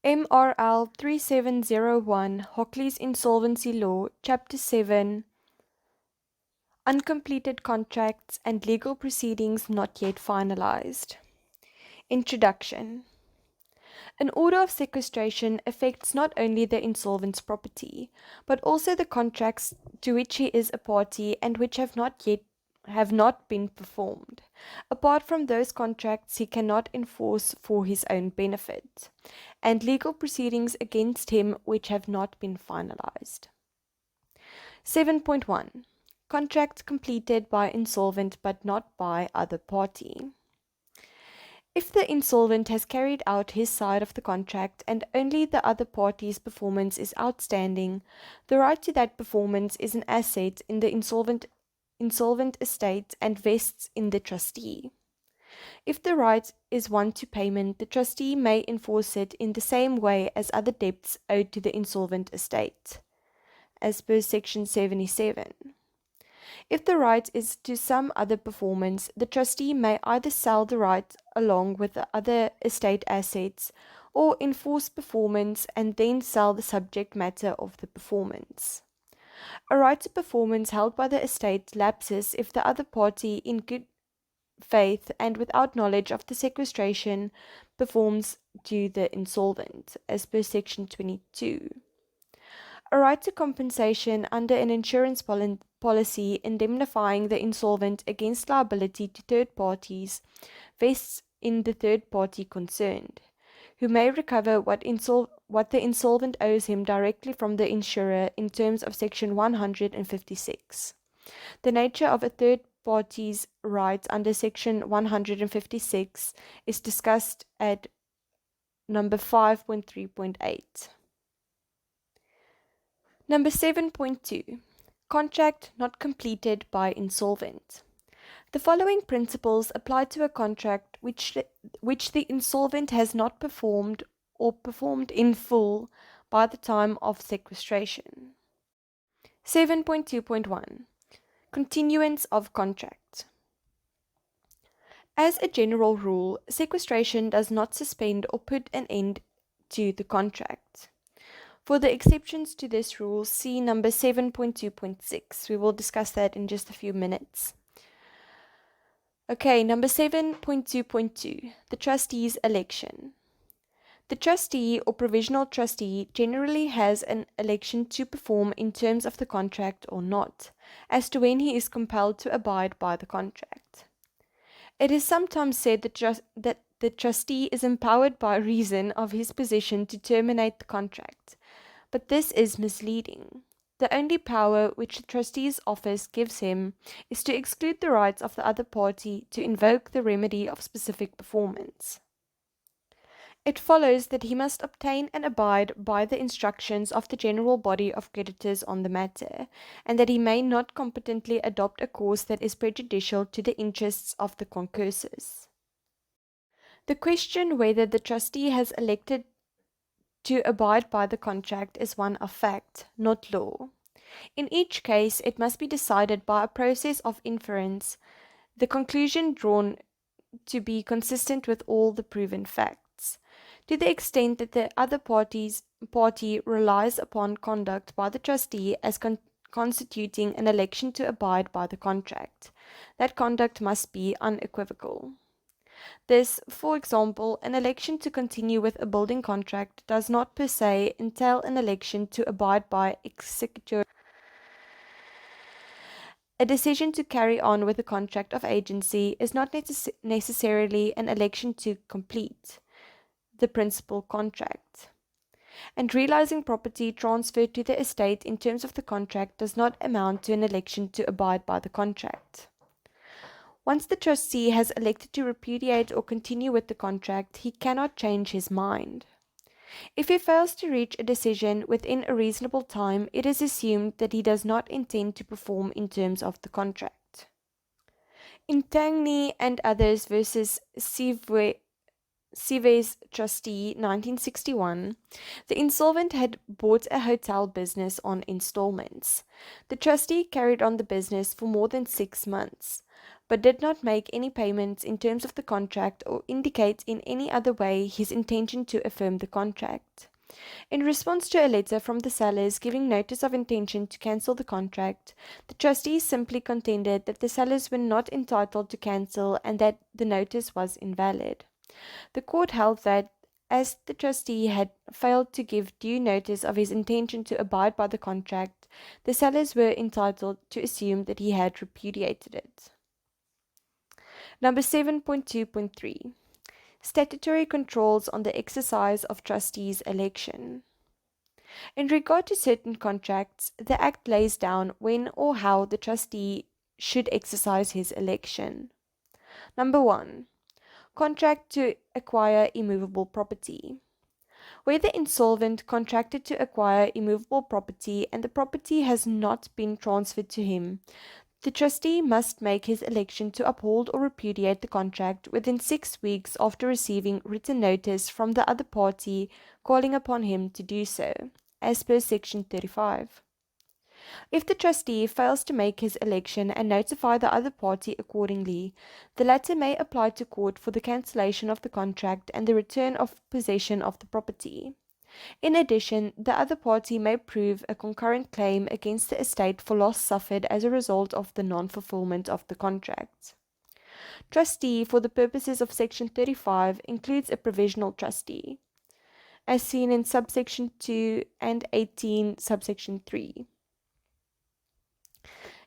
MRL3701, Hockly's Insolvency Law, Chapter 7, Uncompleted Contracts and Legal Proceedings Not Yet Finalized. Introduction. An order of sequestration affects not only the insolvent's property, but also the contracts to which he is a party and which have not been performed. Apart from those contracts he cannot enforce for his own benefit, and legal proceedings against him which have not been finalized. 7.1. Contract completed by insolvent but not by other party. If the insolvent has carried out his side of the contract and only the other party's performance is outstanding, the right to that performance is an asset in the insolvent estate and vests in the trustee. If the right is one to payment, the trustee may enforce it in the same way as other debts owed to the insolvent estate, as per Section 77. If the right is to some other performance, the trustee may either sell the right along with the other estate assets or enforce performance and then sell the subject matter of the performance. A right to performance held by the estate lapses if the other party, in good faith and without knowledge of the sequestration, performs to the insolvent, as per Section 22. A right to compensation under an insurance policy indemnifying the insolvent against liability to third parties vests in the third party concerned, who may recover what the insolvent owes him directly from the insurer in terms of Section 156. The nature of a third party's rights under Section 156 is discussed at number 5.3.8. Number 7.2. Contract not completed by insolvent. The following principles apply to a contract which the insolvent has not performed or performed in full by the time of sequestration. 7.2.1. Continuance of contract. As a general rule, sequestration does not suspend or put an end to the contract. For the exceptions to this rule, see number 7.2.6. We will discuss that in just a few minutes. Okay, number 7.2.2, the trustee's election. The trustee or provisional trustee generally has an election to perform in terms of the contract or not, as to when he is compelled to abide by the contract. It is sometimes said that the trustee is empowered by reason of his position to terminate the contract, but this is misleading. The only power which the trustee's office gives him is to exclude the rights of the other party to invoke the remedy of specific performance. It follows that he must obtain and abide by the instructions of the general body of creditors on the matter, and that he may not competently adopt a course that is prejudicial to the interests of the concursus. The question whether the trustee has elected to abide by the contract is one of fact, not law. In each case, it must be decided by a process of inference, the conclusion drawn to be consistent with all the proven facts. To the extent that the other party relies upon conduct by the trustee as constituting an election to abide by the contract, that conduct must be unequivocal. This, for example, an election to continue with a building contract does not per se entail an election to abide by executor. A decision to carry on with a contract of agency is not necessarily an election to complete the principal contract. And realizing property transferred to the estate in terms of the contract does not amount to an election to abide by the contract. Once the trustee has elected to repudiate or continue with the contract, he cannot change his mind. If he fails to reach a decision within a reasonable time, it is assumed that he does not intend to perform in terms of the contract. In Tangney and others versus Sive's trustee, 1961, the insolvent had bought a hotel business on installments. The trustee carried on the business for more than 6 months, but did not make any payments in terms of the contract or indicate in any other way his intention to affirm the contract. In response to a letter from the sellers giving notice of intention to cancel the contract, the trustees simply contended that the sellers were not entitled to cancel and that the notice was invalid. The court held that, as the trustee had failed to give due notice of his intention to abide by the contract, the sellers were entitled to assume that he had repudiated it. Number 7.2.3. Statutory controls on the exercise of trustees' election. In regard to certain contracts, the Act lays down when or how the trustee should exercise his election. Number 1. Contract to acquire immovable property. Where the insolvent contracted to acquire immovable property and the property has not been transferred to him, the trustee must make his election to uphold or repudiate the contract within 6 weeks after receiving written notice from the other party calling upon him to do so, as per Section 35. If the trustee fails to make his election and notify the other party accordingly, the latter may apply to court for the cancellation of the contract and the return of possession of the property. In addition, the other party may prove a concurrent claim against the estate for loss suffered as a result of the non-fulfillment of the contract. Trustee, for the purposes of Section 35, includes a provisional trustee, as seen in Subsection 2 and 18, Subsection 3.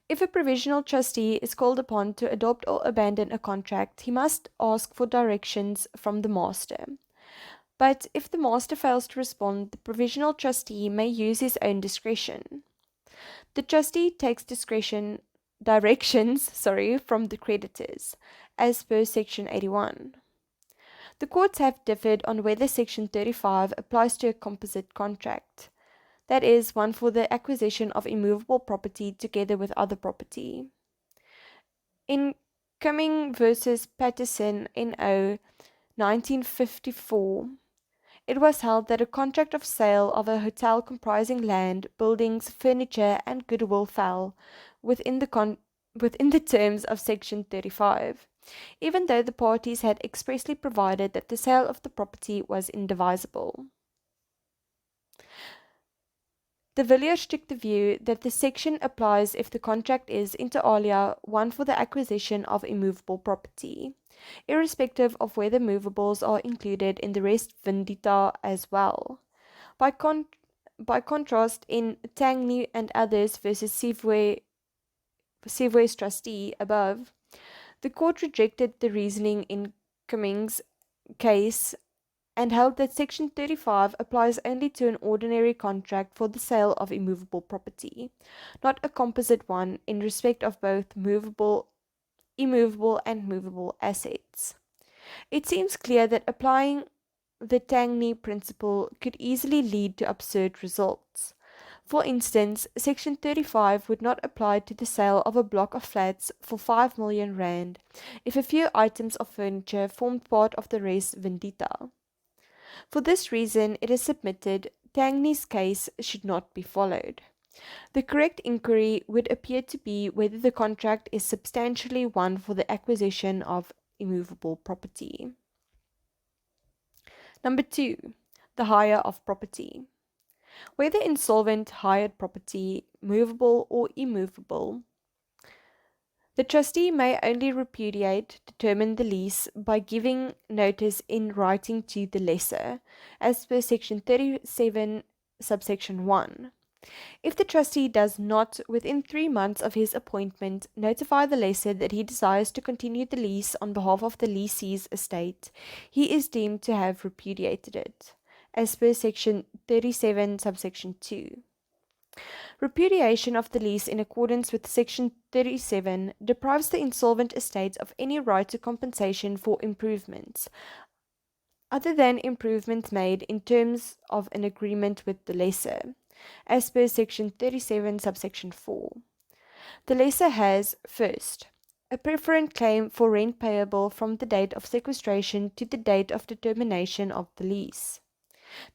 If a provisional trustee is called upon to adopt or abandon a contract, he must ask for directions from the master. But if the master fails to respond, the provisional trustee may use his own discretion. The trustee takes directions from the creditors, as per Section 81. The courts have differed on whether Section 35 applies to a composite contract, that is, one for the acquisition of immovable property together with other property. In Cumming v. Patterson, N.O., 1954, it was held that a contract of sale of a hotel comprising land, buildings, furniture, and goodwill fell within the terms of Section 35, even though the parties had expressly provided that the sale of the property was indivisible. De Villiers took the view that the section applies if the contract is, inter alia, one for the acquisition of immovable property, irrespective of whether movables are included in the res vendita as well. By contrast, in Tangney and others versus Sivway's trustee above, the court rejected the reasoning in Cummings' case and held that Section 35 applies only to an ordinary contract for the sale of immovable property, not a composite one in respect of both immovable, and movable assets. It seems clear that applying the Tangney principle could easily lead to absurd results. For instance, Section 35 would not apply to the sale of a block of flats for 5 million rand if a few items of furniture formed part of the res vendita. For this reason, it is submitted, Tangney's case should not be followed. The correct inquiry would appear to be whether the contract is substantially one for the acquisition of immovable property. Number 2. The hire of property. Whether insolvent hired property, movable or immovable, the trustee may only determine the lease by giving notice in writing to the lessor, as per Section 37, Subsection 1. If the trustee does not, within 3 months of his appointment, notify the lessor that he desires to continue the lease on behalf of the lessee's estate, he is deemed to have repudiated it, as per Section 37, Subsection 2. Repudiation of the lease in accordance with Section 37 deprives the insolvent estate of any right to compensation for improvements, other than improvements made in terms of an agreement with the lessor, as per Section 37, Subsection 4. The lessor has, first, a preferent claim for rent payable from the date of sequestration to the date of determination of the lease.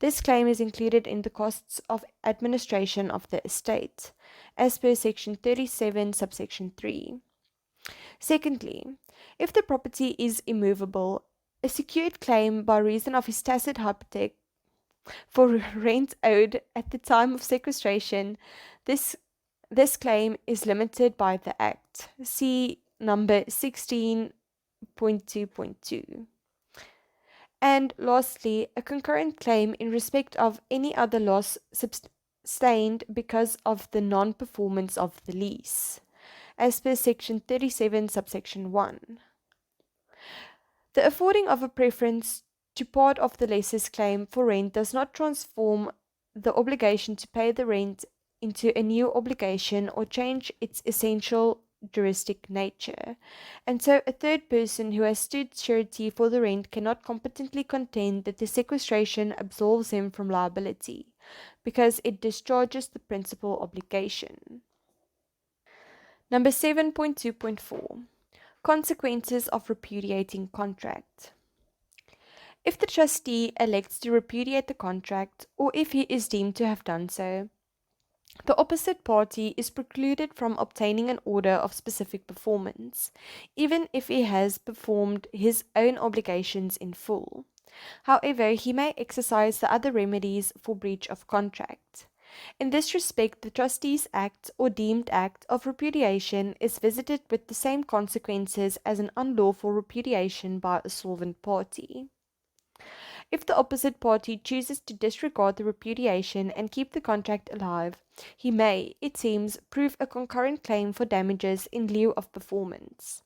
This claim is included in the costs of administration of the estate, as per Section 37, Subsection 3. Secondly, if the property is immovable, a secured claim by reason of his tacit hypothec for rent owed at the time of sequestration, this claim is limited by the Act. See number 16.2.2. And lastly, a concurrent claim in respect of any other loss sustained because of the non-performance of the lease, as per Section 37, Subsection 1. The affording of a preference to part of the lessor's claim for rent does not transform the obligation to pay the rent into a new obligation or change its essential juristic nature, and so a third person who has stood surety for the rent cannot competently contend that the sequestration absolves him from liability, because it discharges the principal obligation. Number 7.2.4. Consequences of repudiating contract. If the trustee elects to repudiate the contract, or if he is deemed to have done so, the opposite party is precluded from obtaining an order of specific performance, even if he has performed his own obligations in full. However, he may exercise the other remedies for breach of contract. In this respect, the Trustees Act or deemed act of repudiation is visited with the same consequences as an unlawful repudiation by a solvent party. If the opposite party chooses to disregard the repudiation and keep the contract alive, he may, it seems, prove a concurrent claim for damages in lieu of performance.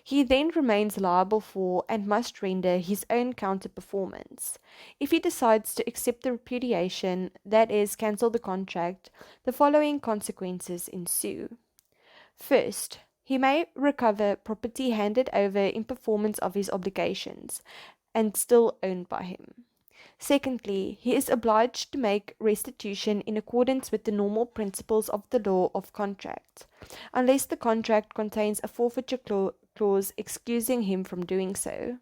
He then remains liable for and must render his own counter-performance. If he decides to accept the repudiation, that is, cancel the contract, the following consequences ensue. First, he may recover property handed over in performance of his obligations, and still owned by him. Secondly, he is obliged to make restitution in accordance with the normal principles of the law of contract, unless the contract contains a forfeiture clause excusing him from doing so.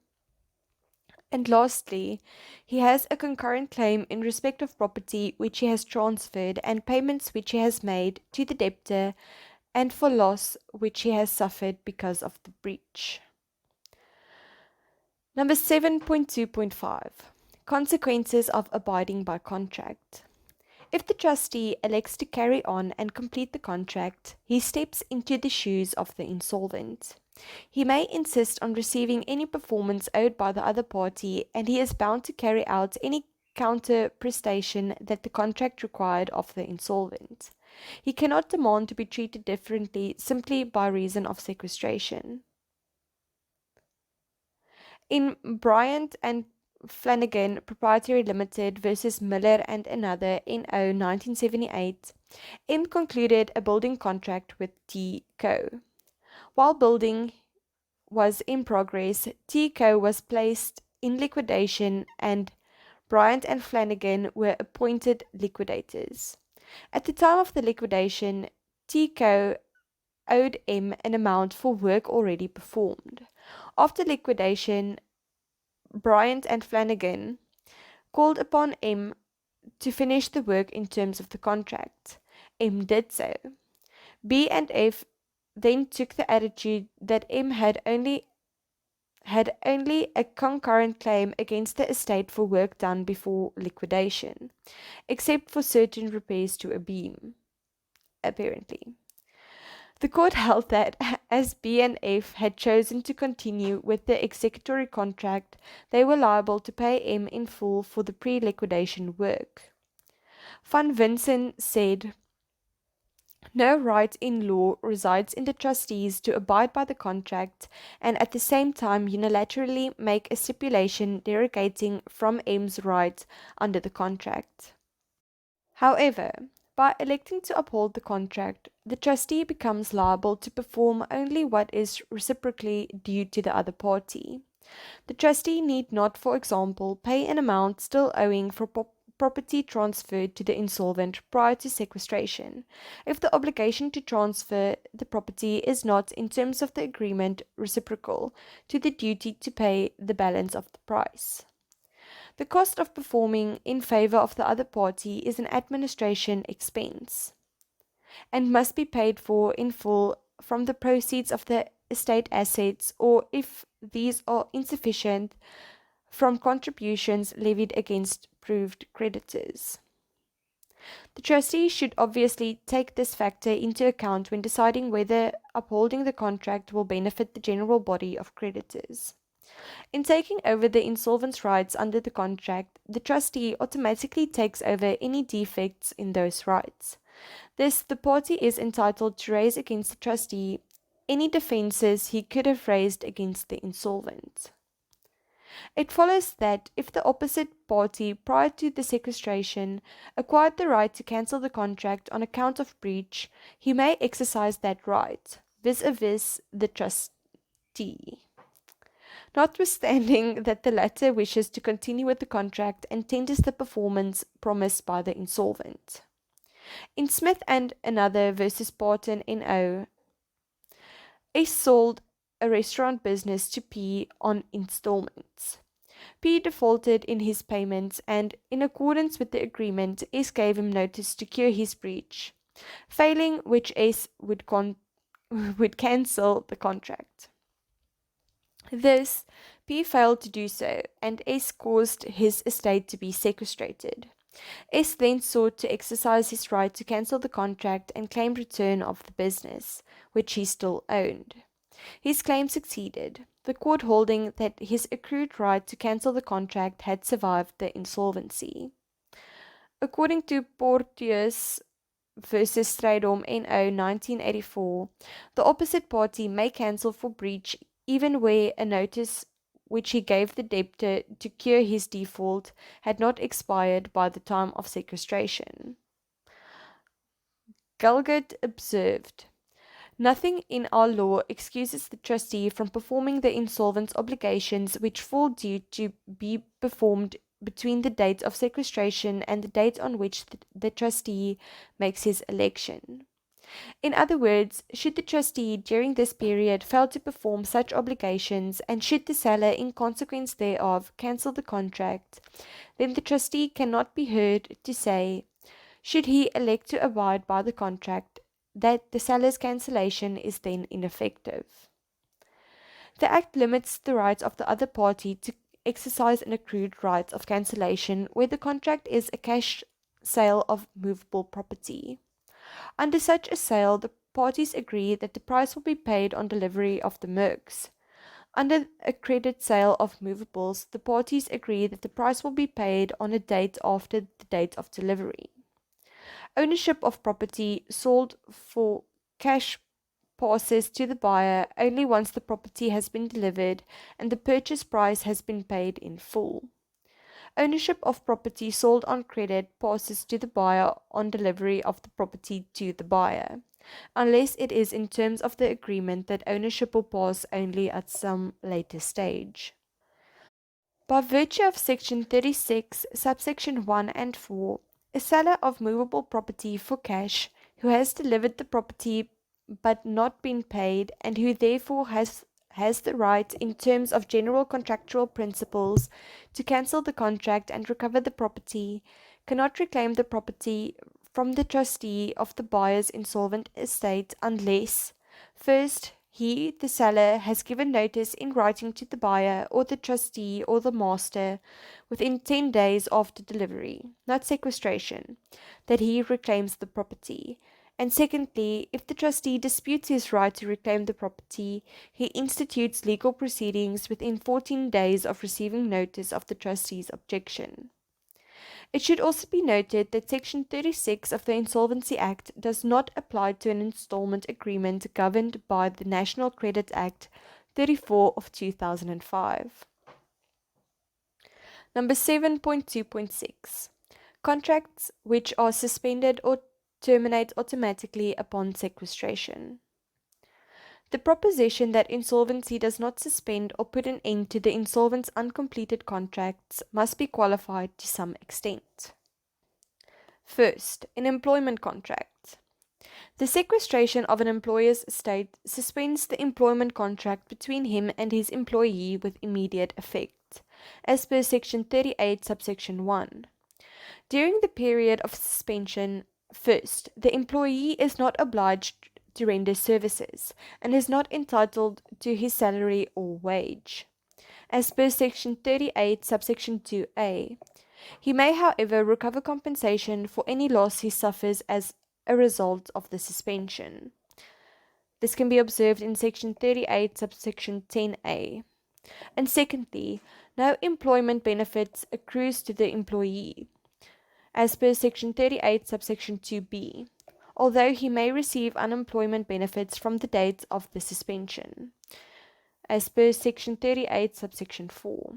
And lastly, he has a concurrent claim in respect of property which he has transferred and payments which he has made to the debtor and for loss which he has suffered because of the breach. Number 7.2.5. Consequences of abiding by contract. If the trustee elects to carry on and complete the contract, he steps into the shoes of the insolvent. He may insist on receiving any performance owed by the other party, and he is bound to carry out any counter prestation that the contract required of the insolvent. He cannot demand to be treated differently simply by reason of sequestration. In Bryant and Flanagan Proprietary Limited versus Miller and another NO 1978, M concluded a building contract with T Co. While building was in progress, T Co was placed in liquidation and Bryant and Flanagan were appointed liquidators. At the time of the liquidation, T Co owed M an amount for work already performed. After liquidation, Bryant and Flanagan called upon M to finish the work in terms of the contract. M did so. B and F then took the attitude that M had only a concurrent claim against the estate for work done before liquidation, except for certain repairs to a beam, apparently. The court held that, as B and F had chosen to continue with the executory contract, they were liable to pay M in full for the pre-liquidation work. Van Vinsen said, "No right in law resides in the trustees to abide by the contract and at the same time unilaterally make a stipulation derogating from M's right under the contract." However, by electing to uphold the contract, the trustee becomes liable to perform only what is reciprocally due to the other party. The trustee need not, for example, pay an amount still owing for property transferred to the insolvent prior to sequestration, if the obligation to transfer the property is not, in terms of the agreement, reciprocal to the duty to pay the balance of the price. The cost of performing in favor of the other party is an administration expense, and must be paid for in full from the proceeds of the estate assets, or if these are insufficient, from contributions levied against proved creditors. The trustee should obviously take this factor into account when deciding whether upholding the contract will benefit the general body of creditors. In taking over the insolvent's rights under the contract, the trustee automatically takes over any defects in those rights. Thus, the party is entitled to raise against the trustee any defences he could have raised against the insolvent. It follows that if the opposite party, prior to the sequestration, acquired the right to cancel the contract on account of breach, he may exercise that right, vis-a-vis the trustee, notwithstanding that the latter wishes to continue with the contract and tenders the performance promised by the insolvent. In Smith and another versus Barton N.O., S sold a restaurant business to P on installments. P defaulted in his payments, and in accordance with the agreement, S gave him notice to cure his breach, failing which S would cancel the contract. This, P failed to do so, and S caused his estate to be sequestrated. S then sought to exercise his right to cancel the contract and claim return of the business, which he still owned. His claim succeeded, the court holding that his accrued right to cancel the contract had survived the insolvency. According to Porteous versus Strijdom NO 1984, the opposite party may cancel for breach even where a notice which he gave the debtor to cure his default had not expired by the time of sequestration. Galgut observed, "Nothing in our law excuses the trustee from performing the insolvent's obligations which fall due to be performed between the date of sequestration and the date on which the trustee makes his election." In other words, should the trustee during this period fail to perform such obligations, and should the seller in consequence thereof cancel the contract, then the trustee cannot be heard to say, should he elect to abide by the contract, that the seller's cancellation is then ineffective. The Act limits the rights of the other party to exercise an accrued right of cancellation where the contract is a cash sale of movable property. Under such a sale, the parties agree that the price will be paid on delivery of the mercs. Under a credit sale of movables, the parties agree that the price will be paid on a date after the date of delivery. Ownership of property sold for cash passes to the buyer only once the property has been delivered and the purchase price has been paid in full. Ownership of property sold on credit passes to the buyer on delivery of the property to the buyer, unless it is in terms of the agreement that ownership will pass only at some later stage. By virtue of Section 36, Subsection 1 and 4, a seller of movable property for cash who has delivered the property but not been paid, and who therefore has the right, in terms of general contractual principles, to cancel the contract and recover the property, cannot reclaim the property from the trustee of the buyer's insolvent estate unless, first, he, the seller, has given notice in writing to the buyer or the trustee or the master within 10 days after delivery, not sequestration, that he reclaims the property. And secondly, if the trustee disputes his right to reclaim the property, he institutes legal proceedings within 14 days of receiving notice of the trustee's objection. It should also be noted that Section 36 of the Insolvency Act does not apply to an installment agreement governed by the National Credit Act 34 of 2005. Number 7.2.6. Contracts which are suspended or terminate automatically upon sequestration. The proposition that insolvency does not suspend or put an end to the insolvent's uncompleted contracts must be qualified to some extent. First, an employment contract. The sequestration of an employer's estate suspends the employment contract between him and his employee with immediate effect, as per Section 38, Subsection 1. During the period of suspension, first, the employee is not obliged to render services and is not entitled to his salary or wage. As per Section 38, Subsection 2a, he may, however, recover compensation for any loss he suffers as a result of the suspension. This can be observed in Section 38, Subsection 10a. And secondly, no employment benefits accrues to the employee, as per Section 38, Subsection 2b, although he may receive unemployment benefits from the date of the suspension, as per Section 38, Subsection 4.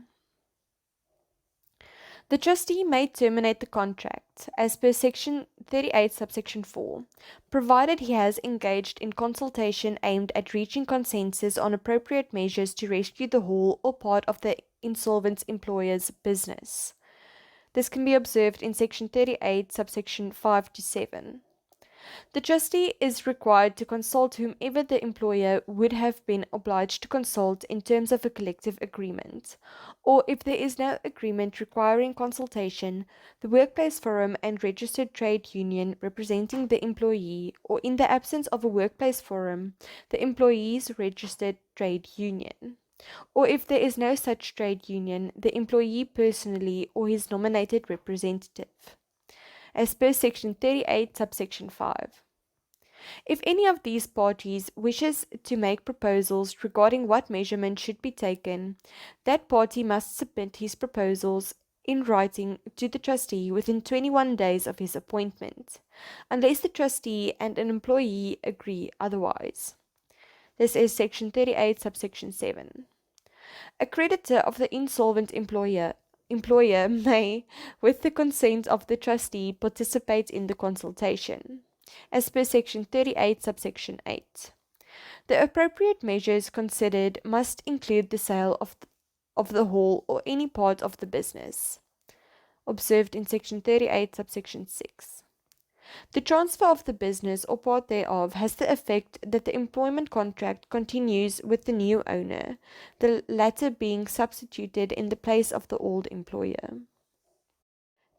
The trustee may terminate the contract, as per Section 38, Subsection 4, provided he has engaged in consultation aimed at reaching consensus on appropriate measures to rescue the whole or part of the insolvent employer's business. This can be observed in Section 38, Subsection 5 to 7. The trustee is required to consult whomever the employer would have been obliged to consult in terms of a collective agreement, or if there is no agreement requiring consultation, the workplace forum and registered trade union representing the employee, or in the absence of a workplace forum, the employee's registered trade union. Or if there is no such trade union, the employee personally or his nominated representative, as per Section 38, Subsection 5. If any of these parties wishes to make proposals regarding what measurement should be taken, that party must submit his proposals in writing to the trustee within 21 days of his appointment, unless the trustee and an employee agree otherwise. This is Section 38, Subsection 7. A creditor of the insolvent employer may, with the consent of the trustee, participate in the consultation, as per Section 38, Subsection 8. The appropriate measures considered must include the sale of the whole or any part of the business, observed in Section 38, Subsection 6. The transfer of the business or part thereof has the effect that the employment contract continues with the new owner, the latter being substituted in the place of the old employer.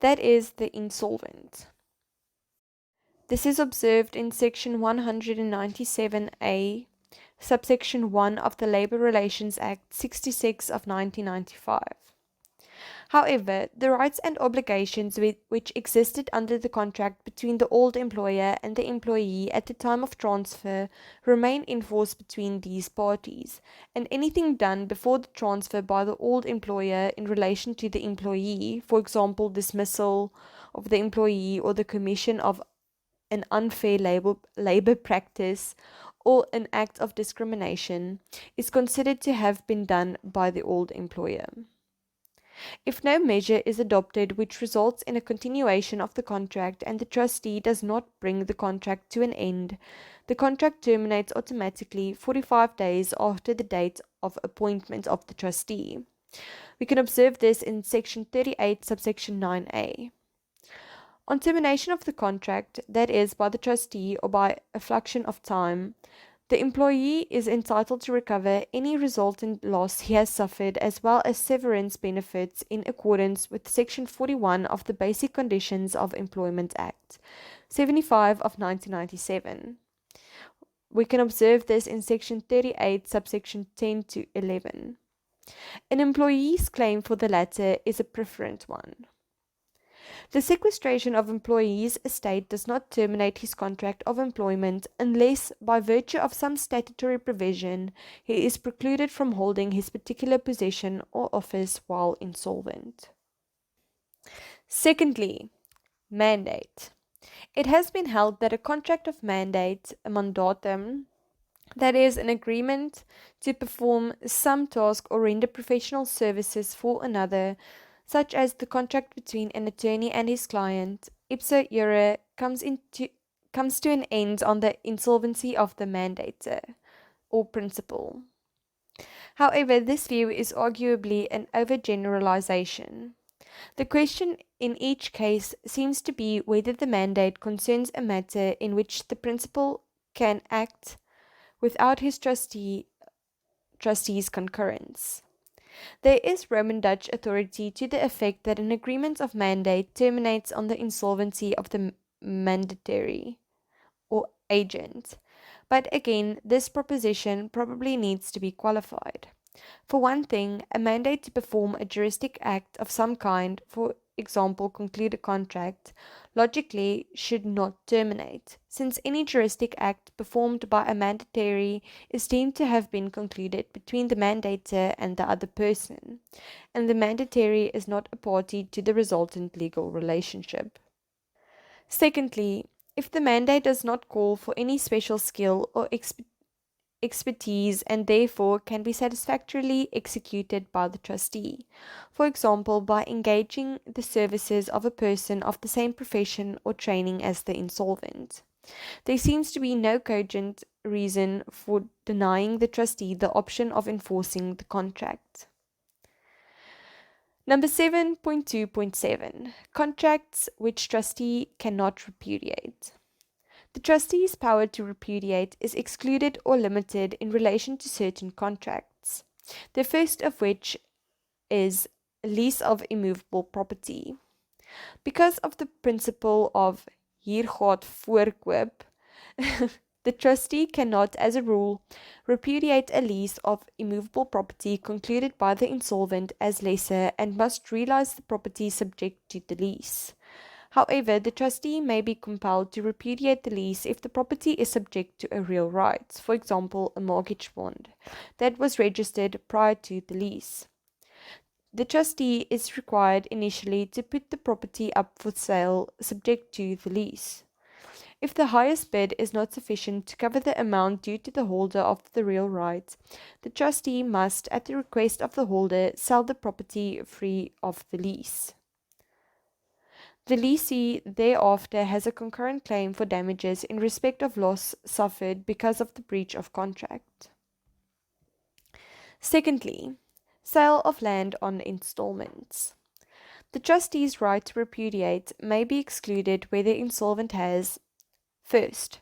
That is the insolvent. This is observed in Section 197A, Subsection 1 of the Labour Relations Act 66 of 1995. However, the rights and obligations which existed under the contract between the old employer and the employee at the time of transfer remain in force between these parties, and anything done before the transfer by the old employer in relation to the employee, for example, dismissal of the employee or the commission of an unfair labor practice or an act of discrimination, is considered to have been done by the old employer. If no measure is adopted which results in a continuation of the contract and the trustee does not bring the contract to an end, the contract terminates automatically 45 days after the date of appointment of the trustee. We can observe this in Section 38, Subsection 9a. On termination of the contract, that is, by the trustee or by a fraction of time, the employee is entitled to recover any resultant loss he has suffered as well as severance benefits in accordance with Section 41 of the Basic Conditions of Employment Act, 75 of 1997. We can observe this in Section 38, Subsection 10 to 11. An employee's claim for the latter is a preferent one. The sequestration of employee's estate does not terminate his contract of employment unless, by virtue of some statutory provision, he is precluded from holding his particular position or office while insolvent. Secondly, mandate. It has been held that a contract of mandate, a mandatum, that is, an agreement to perform some task or render professional services for another, such as the contract between an attorney and his client, ipso iure comes to an end on the insolvency of the mandator, or principal. However, this view is arguably an overgeneralization. The question in each case seems to be whether the mandate concerns a matter in which the principal can act without his trustee's concurrence. There is Roman Dutch authority to the effect that an agreement of mandate terminates on the insolvency of the mandatory or agent, But again, this proposition probably needs to be qualified. For one thing, a mandate to perform a juristic act of some kind, for example, conclude a contract, logically should not terminate, since any juristic act performed by a mandatory is deemed to have been concluded between the mandator and the other person, and the mandatory is not a party to the resultant legal relationship. Secondly, if the mandate does not call for any special skill or expertise and therefore can be satisfactorily executed by the trustee, for example, by engaging the services of a person of the same profession or training as the insolvent, there seems to be no cogent reason for denying the trustee the option of enforcing the contract. Number 7.2.7 Contracts which trustee cannot repudiate. The trustee's power to repudiate is excluded or limited in relation to certain contracts, the first of which is lease of immovable property. Because of the principle of hier gaat voorkoop, the trustee cannot, as a rule, repudiate a lease of immovable property concluded by the insolvent as lessor and must realize the property subject to the lease. However, the trustee may be compelled to repudiate the lease if the property is subject to a real right, for example, a mortgage bond, that was registered prior to the lease. The trustee is required initially to put the property up for sale subject to the lease. If the highest bid is not sufficient to cover the amount due to the holder of the real right, the trustee must, at the request of the holder, sell the property free of the lease. The lessee thereafter has a concurrent claim for damages in respect of loss suffered because of the breach of contract. Secondly, sale of land on installments. The trustee's right to repudiate may be excluded where the insolvent has, first,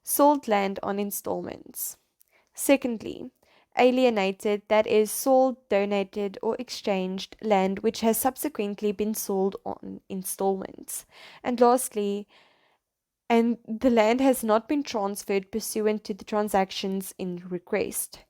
sold land on installments. Secondly, alienated, that is, sold, donated, or exchanged land which has subsequently been sold on installments. And lastly, and the land has not been transferred pursuant to the transactions in request.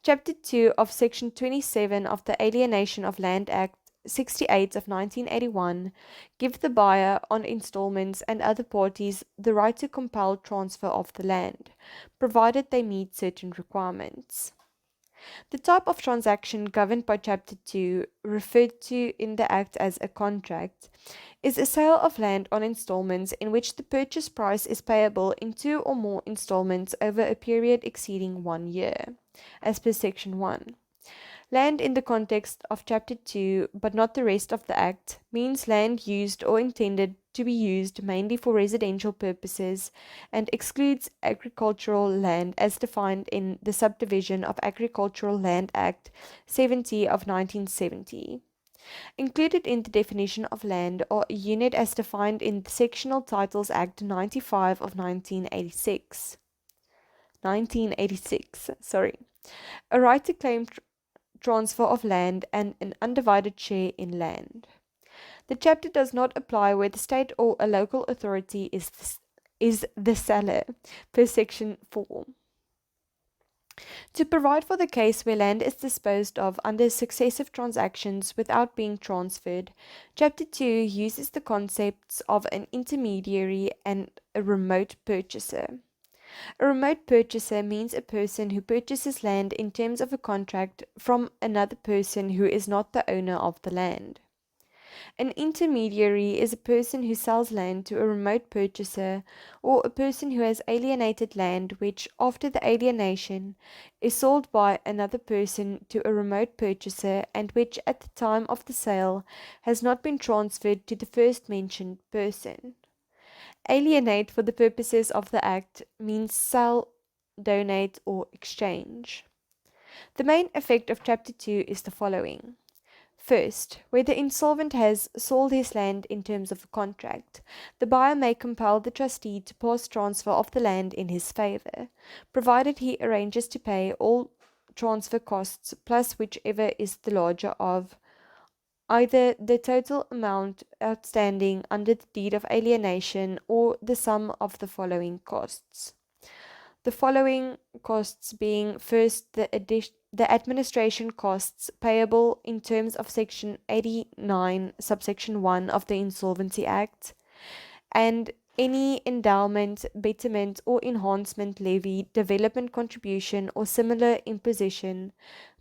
Chapter 2 of Section 27 of the Alienation of Land Act 68 of 1981 give the buyer on installments and other parties the right to compel transfer of the land, provided they meet certain requirements. The type of transaction governed by Chapter 2, referred to in the Act as a contract, is a sale of land on installments in which the purchase price is payable in 2 or more installments over a period exceeding 1 year, as per Section 1. Land in the context of Chapter 2, but not the rest of the Act, means land used or intended to be used mainly for residential purposes and excludes agricultural land as defined in the subdivision of Agricultural Land Act 70 of 1970. Included in the definition of land are a unit as defined in the Sectional Titles Act 95 of 1986. A right to claim transfer of land and an undivided share in land. The chapter does not apply where the state or a local authority is the seller, per Section 4. To provide for the case where land is disposed of under successive transactions without being transferred, Chapter 2 uses the concepts of an intermediary and a remote purchaser. A remote purchaser means a person who purchases land in terms of a contract from another person who is not the owner of the land. An intermediary is a person who sells land to a remote purchaser or a person who has alienated land which, after the alienation, is sold by another person to a remote purchaser and which, at the time of the sale, has not been transferred to the first mentioned person. Alienate for the purposes of the Act means sell, donate, or exchange. The main effect of Chapter 2 is the following. First, where the insolvent has sold his land in terms of a contract, the buyer may compel the trustee to pass transfer of the land in his favor, provided he arranges to pay all transfer costs plus whichever is the larger of either the total amount outstanding under the deed of alienation or the sum of the following costs. The following costs being first the administration costs payable in terms of Section 89, Subsection 1 of the Insolvency Act, and any endowment, betterment, or enhancement levy, development contribution, or similar imposition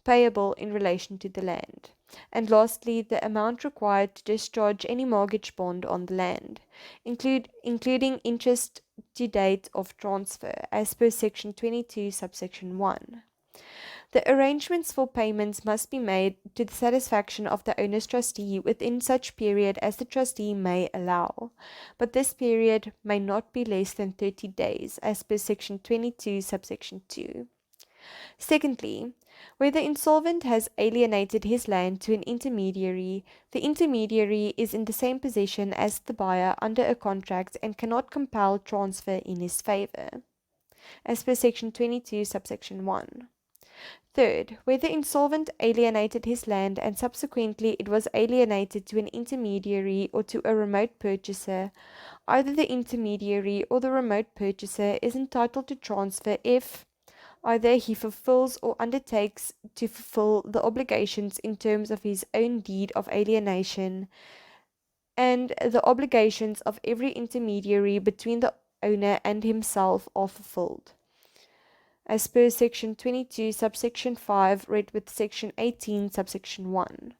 payable in relation to the land. And lastly, the amount required to discharge any mortgage bond on the land, including interest to date of transfer, as per Section 22, Subsection 1. The arrangements for payments must be made to the satisfaction of the owner's trustee within such period as the trustee may allow, but this period may not be less than 30 days, as per Section 22, Subsection 2. Secondly, where the insolvent has alienated his land to an intermediary, the intermediary is in the same position as the buyer under a contract and cannot compel transfer in his favor, as per Section 22, Subsection 1. Third, where the insolvent alienated his land and subsequently it was alienated to an intermediary or to a remote purchaser, either the intermediary or the remote purchaser is entitled to transfer if either he fulfills or undertakes to fulfill the obligations in terms of his own deed of alienation and the obligations of every intermediary between the owner and himself are fulfilled, as per Section 22, Subsection 5, read with Section 18, Subsection 1.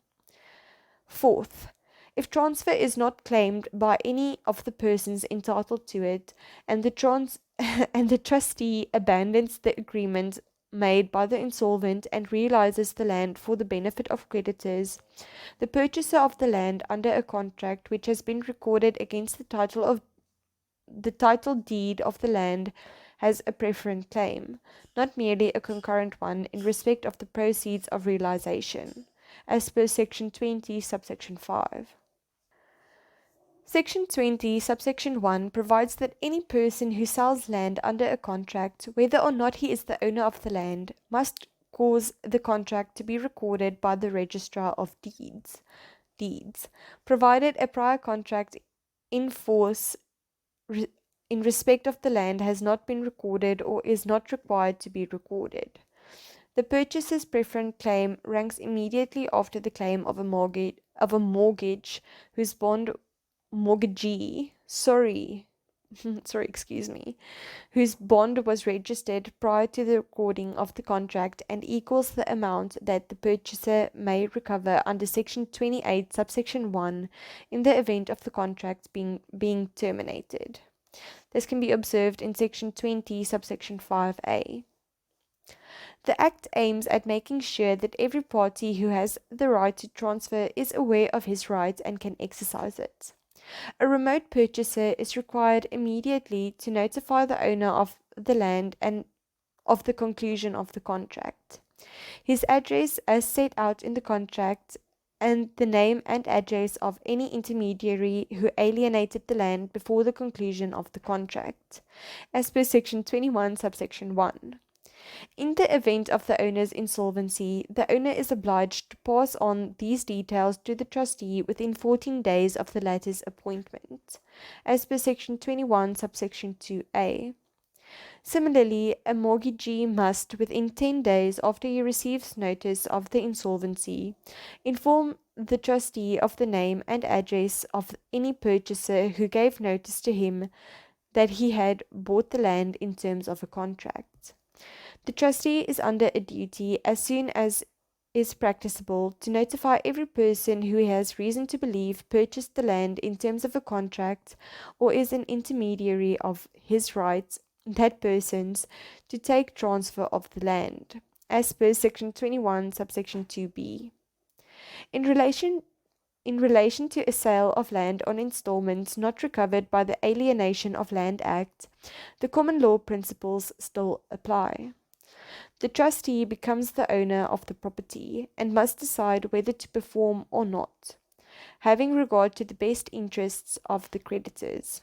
Fourth, if transfer is not claimed by any of the persons entitled to it, and the trustee abandons the agreement made by the insolvent and realizes the land for the benefit of creditors, the purchaser of the land under a contract which has been recorded against the title deed of the land has a preferent claim, not merely a concurrent one, in respect of the proceeds of realization, as per Section 20, Subsection 5. Section 20, Subsection 1 provides that any person who sells land under a contract, whether or not he is the owner of the land, must cause the contract to be recorded by the Registrar of Deeds, provided a prior contract in force in respect of the land has not been recorded or is not required to be recorded. The purchaser's preferent claim ranks immediately after the claim of a mortgage whose mortgagee, whose bond was registered prior to the recording of the contract and equals the amount that the purchaser may recover under Section 28, Subsection 1 in the event of the contract being terminated. This can be observed in Section 20, Subsection 5a. The Act aims at making sure that every party who has the right to transfer is aware of his right and can exercise it. A remote purchaser is required immediately to notify the owner of the land and of the conclusion of the contract. His address as set out in the contract and the name and address of any intermediary who alienated the land before the conclusion of the contract, as per Section 21, Subsection 1. In the event of the owner's insolvency, the owner is obliged to pass on these details to the trustee within 14 days of the latter's appointment, as per Section 21, Subsection 2a. Similarly, a mortgagee must, within 10 days after he receives notice of the insolvency, inform the trustee of the name and address of any purchaser who gave notice to him that he had bought the land in terms of a contract. The trustee is under a duty, as soon as is practicable, to notify every person who he has reason to believe purchased the land in terms of a contract or is an intermediary of his rights, that persons, to take transfer of the land, as per Section 21, Subsection 2b. In relation to a sale of land on installments not recovered by the Alienation of Land Act, the common law principles still apply. The trustee becomes the owner of the property and must decide whether to perform or not, having regard to the best interests of the creditors.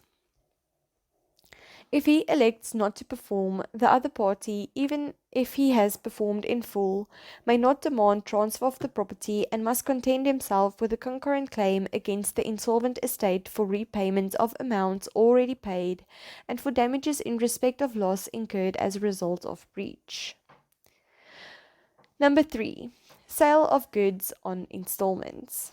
If he elects not to perform, the other party, even if he has performed in full, may not demand transfer of the property and must contend himself with a concurrent claim against the insolvent estate for repayment of amounts already paid and for damages in respect of loss incurred as a result of breach. Number 3. Sale of goods on installments.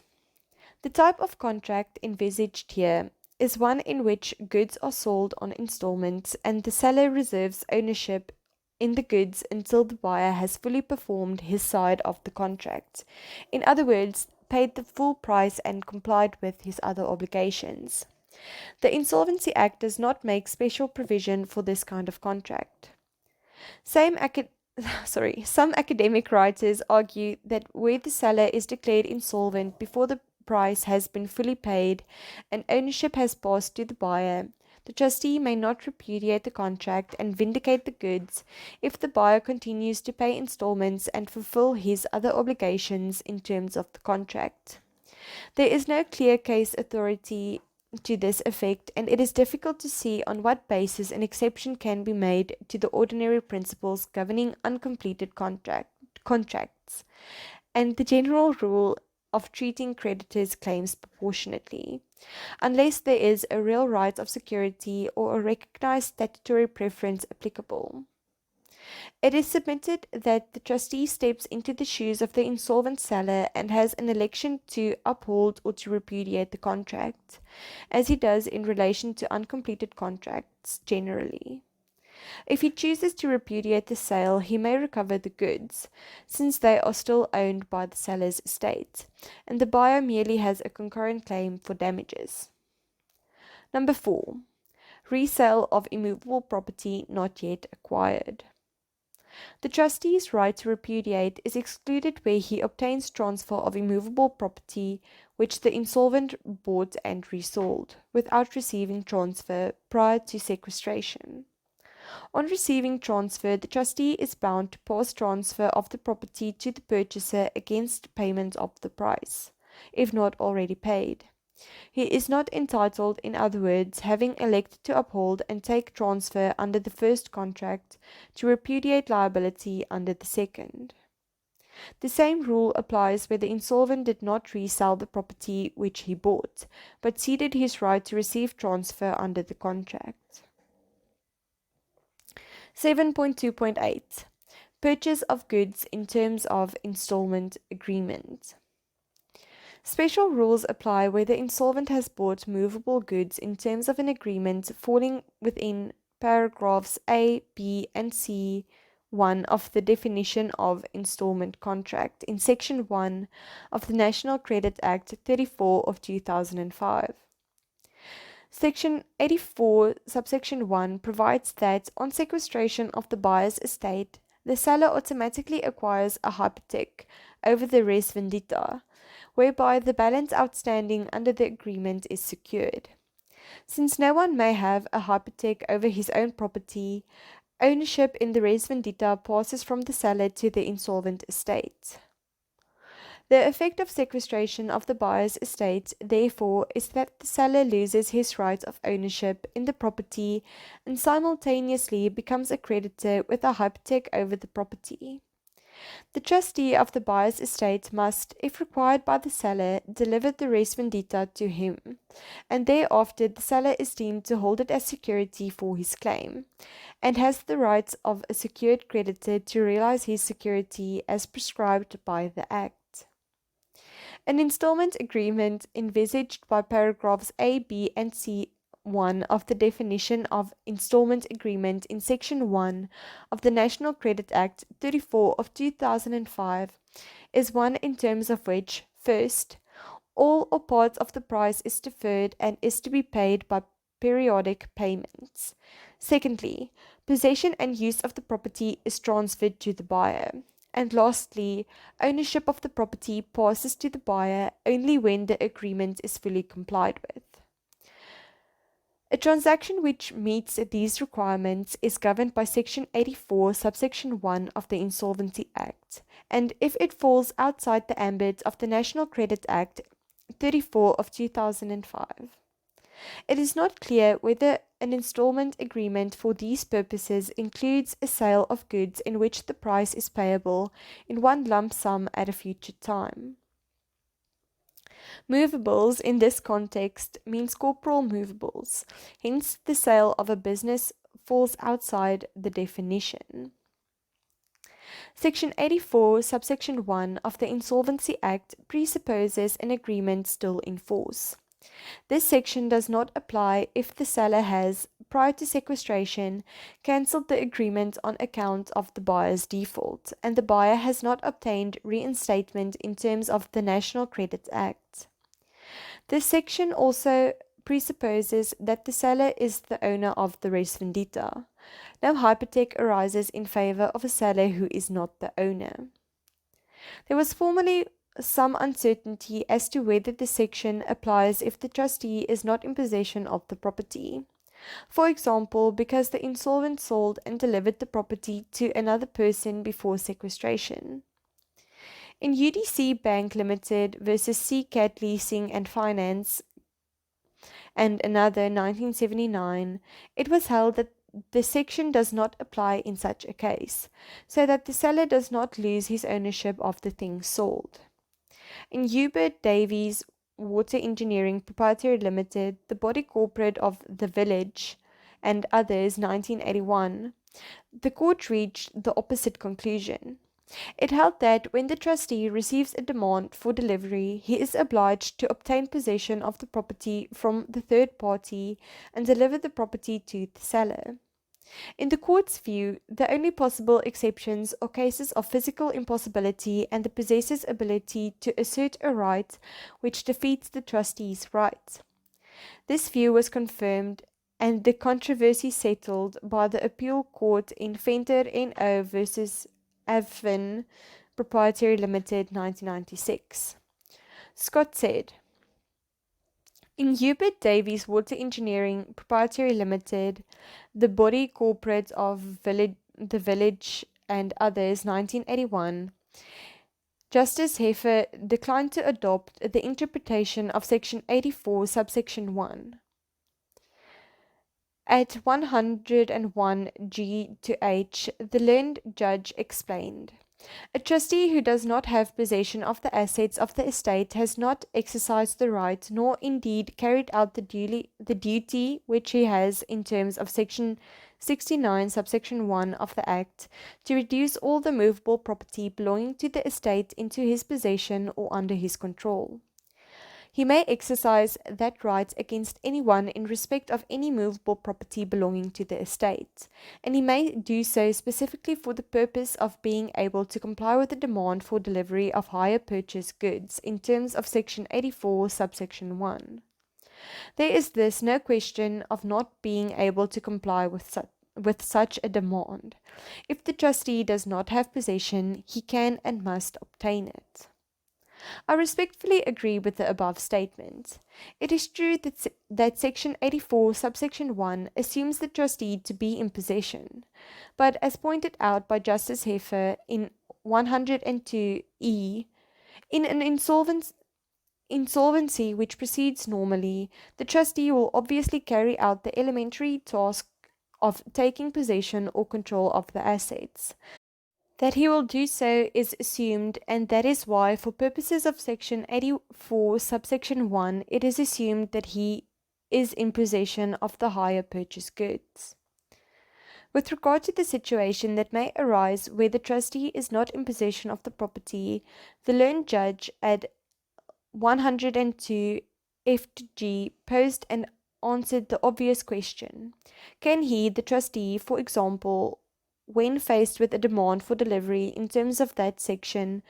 The type of contract envisaged here is one in which goods are sold on installments and the seller reserves ownership in the goods until the buyer has fully performed his side of the contract. In other words, paid the full price and complied with his other obligations. The Insolvency Act does not make special provision for this kind of contract. Some academic writers argue that where the seller is declared insolvent before the price has been fully paid and ownership has passed to the buyer, the trustee may not repudiate the contract and vindicate the goods if the buyer continues to pay installments and fulfill his other obligations in terms of the contract. There is no clear case authority to this effect, and it is difficult to see on what basis an exception can be made to the ordinary principles governing uncompleted contracts and the general rule of treating creditors' claims proportionately, unless there is a real right of security or a recognized statutory preference applicable. It is submitted that the trustee steps into the shoes of the insolvent seller and has an election to uphold or to repudiate the contract, as he does in relation to uncompleted contracts generally. If he chooses to repudiate the sale, he may recover the goods, since they are still owned by the seller's estate, and the buyer merely has a concurrent claim for damages. Number 4. Resale of immovable property not yet acquired. The trustee's right to repudiate is excluded where he obtains transfer of immovable property which the insolvent bought and resold, without receiving transfer prior to sequestration. On receiving transfer, the trustee is bound to pass transfer of the property to the purchaser against payment of the price, if not already paid. He is not entitled, in other words, having elected to uphold and take transfer under the first contract, to repudiate liability under the second. The same rule applies where the insolvent did not resell the property which he bought, but ceded his right to receive transfer under the contract. 7.2.8 Purchase of goods in terms of installment agreement. Special rules apply where the insolvent has bought movable goods in terms of an agreement falling within paragraphs A, B, and C 1 of the definition of installment contract in Section 1 of the National Credit Act 34 of 2005. Section 84, Subsection 1 provides that on sequestration of the buyer's estate, the seller automatically acquires a hypothek over the res vendita, whereby the balance outstanding under the agreement is secured. Since no one may have a hypothek over his own property, ownership in the res vendita passes from the seller to the insolvent estate. The effect of sequestration of the buyer's estate, therefore, is that the seller loses his right of ownership in the property and simultaneously becomes a creditor with a hypothek over the property. The trustee of the buyer's estate must, if required by the seller, deliver the res vendita to him, and thereafter the seller is deemed to hold it as security for his claim, and has the rights of a secured creditor to realize his security as prescribed by the Act. An installment agreement envisaged by paragraphs A, B, and C 1 of the definition of installment agreement in Section 1 of the National Credit Act 34 of 2005 is one in terms of which, first, all or part of the price is deferred and is to be paid by periodic payments. Secondly, possession and use of the property is transferred to the buyer. And lastly, ownership of the property passes to the buyer only when the agreement is fully complied with. A transaction which meets these requirements is governed by Section 84, Subsection 1 of the Insolvency Act, and if it falls outside the ambit of the National Credit Act 34 of 2005. It is not clear whether an installment agreement for these purposes includes a sale of goods in which the price is payable in one lump sum at a future time. Movables in this context means corporal movables, hence the sale of a business falls outside the definition. Section 84, subsection 1 of the Insolvency Act presupposes an agreement still in force. This section does not apply if the seller has, prior to sequestration, cancelled the agreement on account of the buyer's default, and the buyer has not obtained reinstatement in terms of the National Credit Act. This section also presupposes that the seller is the owner of the res vendita. No hypothek arises in favor of a seller who is not the owner. There was formerly some uncertainty as to whether the section applies if the trustee is not in possession of the property. For example, because the insolvent sold and delivered the property to another person before sequestration. In UDC Bank Limited versus CCAT Leasing and Finance and another 1979, it was held that the section does not apply in such a case, so that the seller does not lose his ownership of the things sold. In Hubert Davies Water Engineering Proprietary Limited, the body corporate of The Village and others 1981, the court reached the opposite conclusion. It held that when the trustee receives a demand for delivery, he is obliged to obtain possession of the property from the third party and deliver the property to the seller. In the court's view, the only possible exceptions are cases of physical impossibility and the possessor's ability to assert a right which defeats the trustee's right. This view was confirmed and the controversy settled by the appeal court in Venter N.O. versus Avon Proprietary Limited 1996. Scott said, in Hubert Davies Water Engineering Proprietary Limited, the body corporate of The Village and others 1981, Justice Heffer declined to adopt the interpretation of Section 84, subsection 1. At 101 G to H, the learned judge explained, a trustee who does not have possession of the assets of the estate has not exercised the right, nor indeed carried out the duty which he has in terms of Section 69, subsection 1 of the Act, to reduce all the movable property belonging to the estate into his possession or under his control. He may exercise that right against anyone in respect of any movable property belonging to the estate, and he may do so specifically for the purpose of being able to comply with the demand for delivery of hire purchase goods in terms of Section 84, subsection 1. There is thus no question of not being able to comply with such a demand. If the trustee does not have possession, he can and must obtain it. I respectfully agree with the above statement. It is true that Section 84, subsection 1 assumes the trustee to be in possession, but as pointed out by Justice Heffer in 102E, in an insolvency which proceeds normally, the trustee will obviously carry out the elementary task of taking possession or control of the assets. That he will do so is assumed, and that is why, for purposes of Section 84, subsection 1, it is assumed that he is in possession of the hire purchase goods. With regard to the situation that may arise where the trustee is not in possession of the property, the learned judge at 102 F to G posed and answered the obvious question. Can he, the trustee, for example, when faced with a demand for delivery in terms of that section,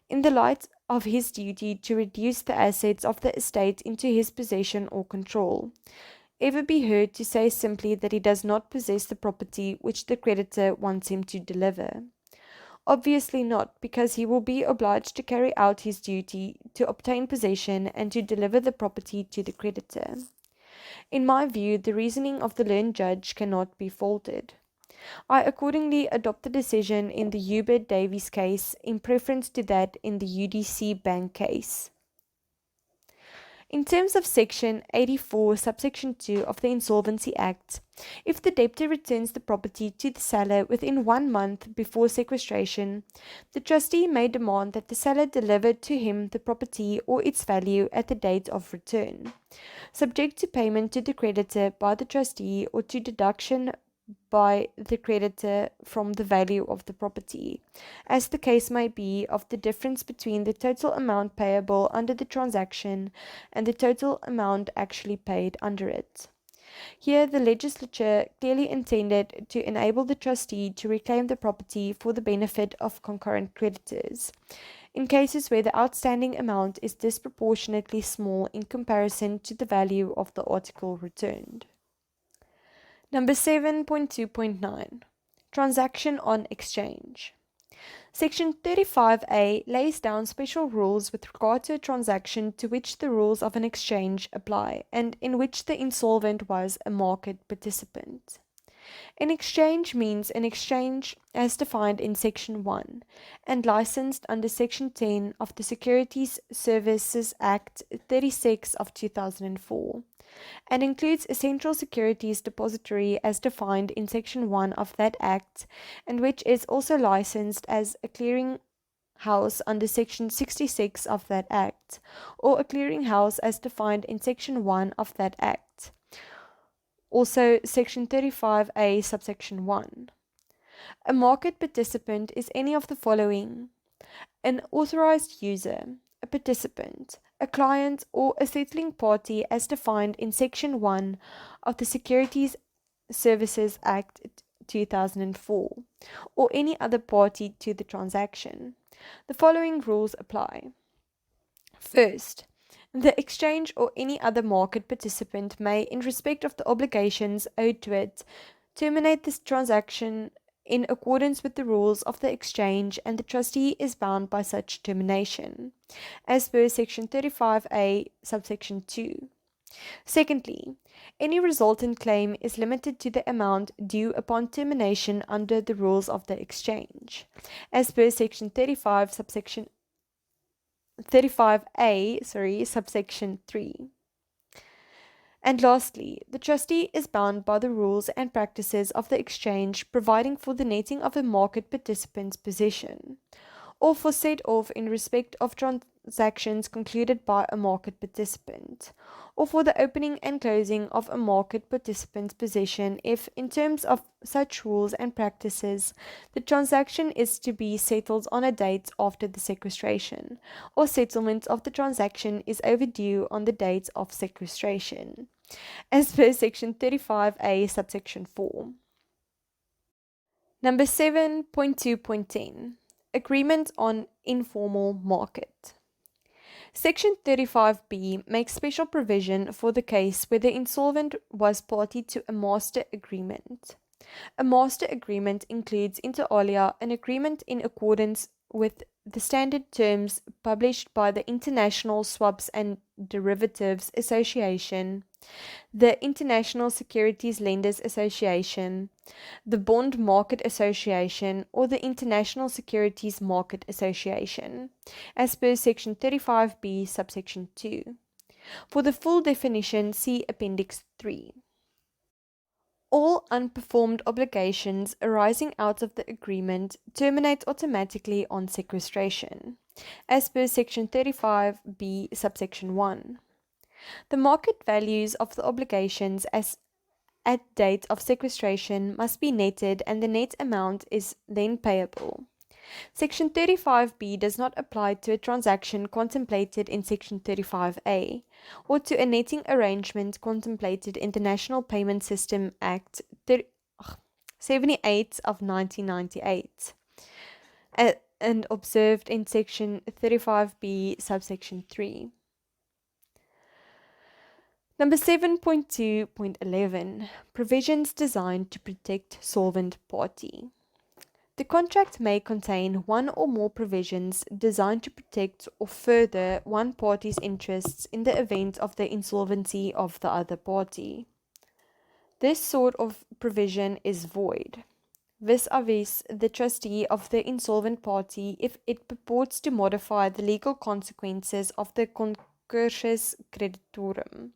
in the light of his duty to reduce the assets of the estate into his possession or control, ever be heard to say simply that he does not possess the property which the creditor wants him to deliver? Obviously not, because he will be obliged to carry out his duty to obtain possession and to deliver the property to the creditor. In my view, the reasoning of the learned judge cannot be faulted. I accordingly adopt the decision in the Hubert Davies case in preference to that in the UDC Bank case. In terms of Section 84, Subsection 2 of the Insolvency Act, if the debtor returns the property to the seller within 1 month before sequestration, the trustee may demand that the seller deliver to him the property or its value at the date of return, subject to payment to the creditor by the trustee or to deduction by the creditor from the value of the property, as the case may be, of the difference between the total amount payable under the transaction and the total amount actually paid under it. Here, the legislature clearly intended to enable the trustee to reclaim the property for the benefit of concurrent creditors, in cases where the outstanding amount is disproportionately small in comparison to the value of the article returned. Number 7.2.9 Transaction on Exchange. Section 35A lays down special rules with regard to a transaction to which the rules of an exchange apply and in which the insolvent was a market participant. An exchange means an exchange as defined in Section 1 and licensed under Section 10 of the Securities Services Act 36 of 2004. And includes a central securities depository as defined in Section 1 of that Act, and which is also licensed as a clearing house under Section 66 of that Act, or a clearing house as defined in Section 1 of that Act. Also, Section 35A, Subsection 1. A market participant is any of the following: an authorized user, a participant, a client, or a settling party as defined in Section 1 of the Securities Services Act 2004, or any other party to the transaction. The following rules apply. First, the exchange or any other market participant may, in respect of the obligations owed to it, terminate this transaction in accordance with the rules of the exchange, and the trustee is bound by such termination, as per Section 35A, Subsection 2. Secondly, any resultant claim is limited to the amount due upon termination under the rules of the exchange, as per Section 35A, Subsection 3. And lastly, the trustee is bound by the rules and practices of the exchange providing for the netting of a market participant's position, or for set off in respect of transactions concluded by a market participant, or for the opening and closing of a market participant's position if, in terms of such rules and practices, the transaction is to be settled on a date after the sequestration, or settlement of the transaction is overdue on the date of sequestration, as per Section 35A, Subsection 4. Number 7.2.10 Agreement on Informal Market. Section 35B makes special provision for the case where the insolvent was party to a master agreement. A master agreement includes, inter alia, an agreement in accordance with the standard terms published by the International Swaps and Derivatives Association, the International Securities Lenders Association, the Bond Market Association, or the International Securities Market Association, as per Section 35B, Subsection 2. For the full definition, see Appendix 3. All unperformed obligations arising out of the agreement terminate automatically on sequestration, as per Section 35B, Subsection 1. The market values of the obligations as at date of sequestration must be netted, and the net amount is then payable. Section 35B does not apply to a transaction contemplated in Section 35A, or to a netting arrangement contemplated in the National Payment System Act 78 of 1998, and observed in Section 35B, Subsection 3. Number 7.2.11 Provisions designed to protect solvent party. The contract may contain one or more provisions designed to protect or further one party's interests in the event of the insolvency of the other party. This sort of provision is void, vis-a-vis the trustee of the insolvent party, if it purports to modify the legal consequences of the concursus creditorum.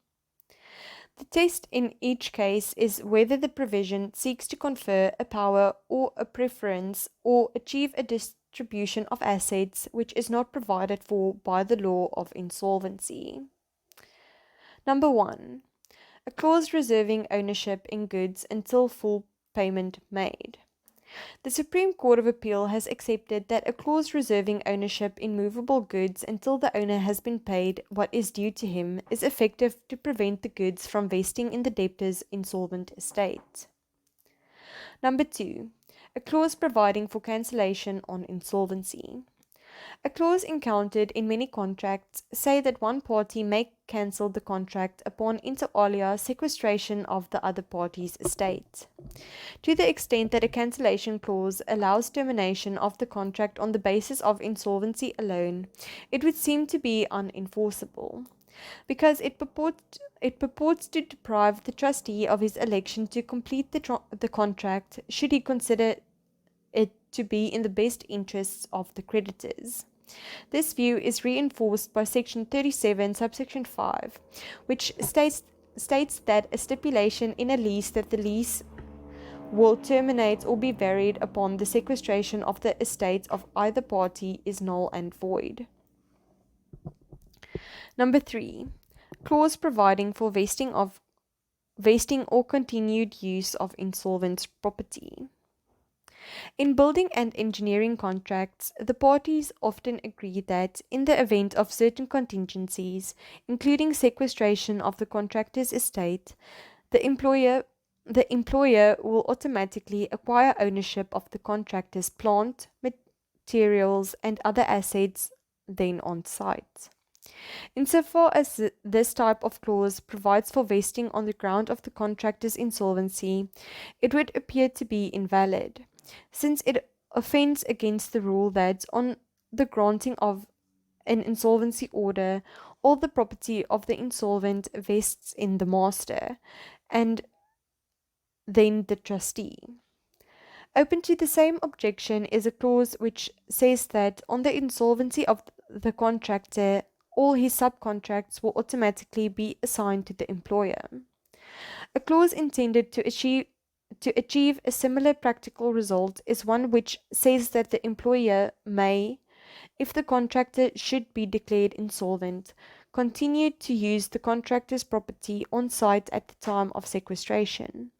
The test in each case is whether the provision seeks to confer a power or a preference or achieve a distribution of assets which is not provided for by the law of insolvency. Number 1. A clause reserving ownership in goods until full payment made. The Supreme Court of Appeal has accepted that a clause reserving ownership in movable goods until the owner has been paid what is due to him is effective to prevent the goods from vesting in the debtor's insolvent estate. Number 2. A clause providing for cancellation on insolvency. A clause encountered in many contracts say that one party may cancel the contract upon inter alia sequestration of the other party's estate. To the extent that a cancellation clause allows termination of the contract on the basis of insolvency alone, it would seem to be unenforceable, because it purports to deprive the trustee of his election to complete the contract should he consider it to be in the best interests of the creditors. This view is reinforced by Section 37, Subsection 5, which states that a stipulation in a lease that the lease will terminate or be varied upon the sequestration of the estate of either party is null and void. Number 3. Clause providing for vesting or continued use of insolvent property. In building and engineering contracts, the parties often agree that, in the event of certain contingencies, including sequestration of the contractor's estate, the employer will automatically acquire ownership of the contractor's plant, materials, and other assets then on site. Insofar as this type of clause provides for vesting on the ground of the contractor's insolvency, it would appear to be invalid, since it offends against the rule that on the granting of an insolvency order, all the property of the insolvent vests in the master, and then the trustee. Open to the same objection is a clause which says that on the insolvency of the contractor, all his subcontracts will automatically be assigned to the employer. A clause intended to achieve a similar practical result is one which says that the employer may, if the contractor should be declared insolvent, continue to use the contractor's property on site at the time of sequestration.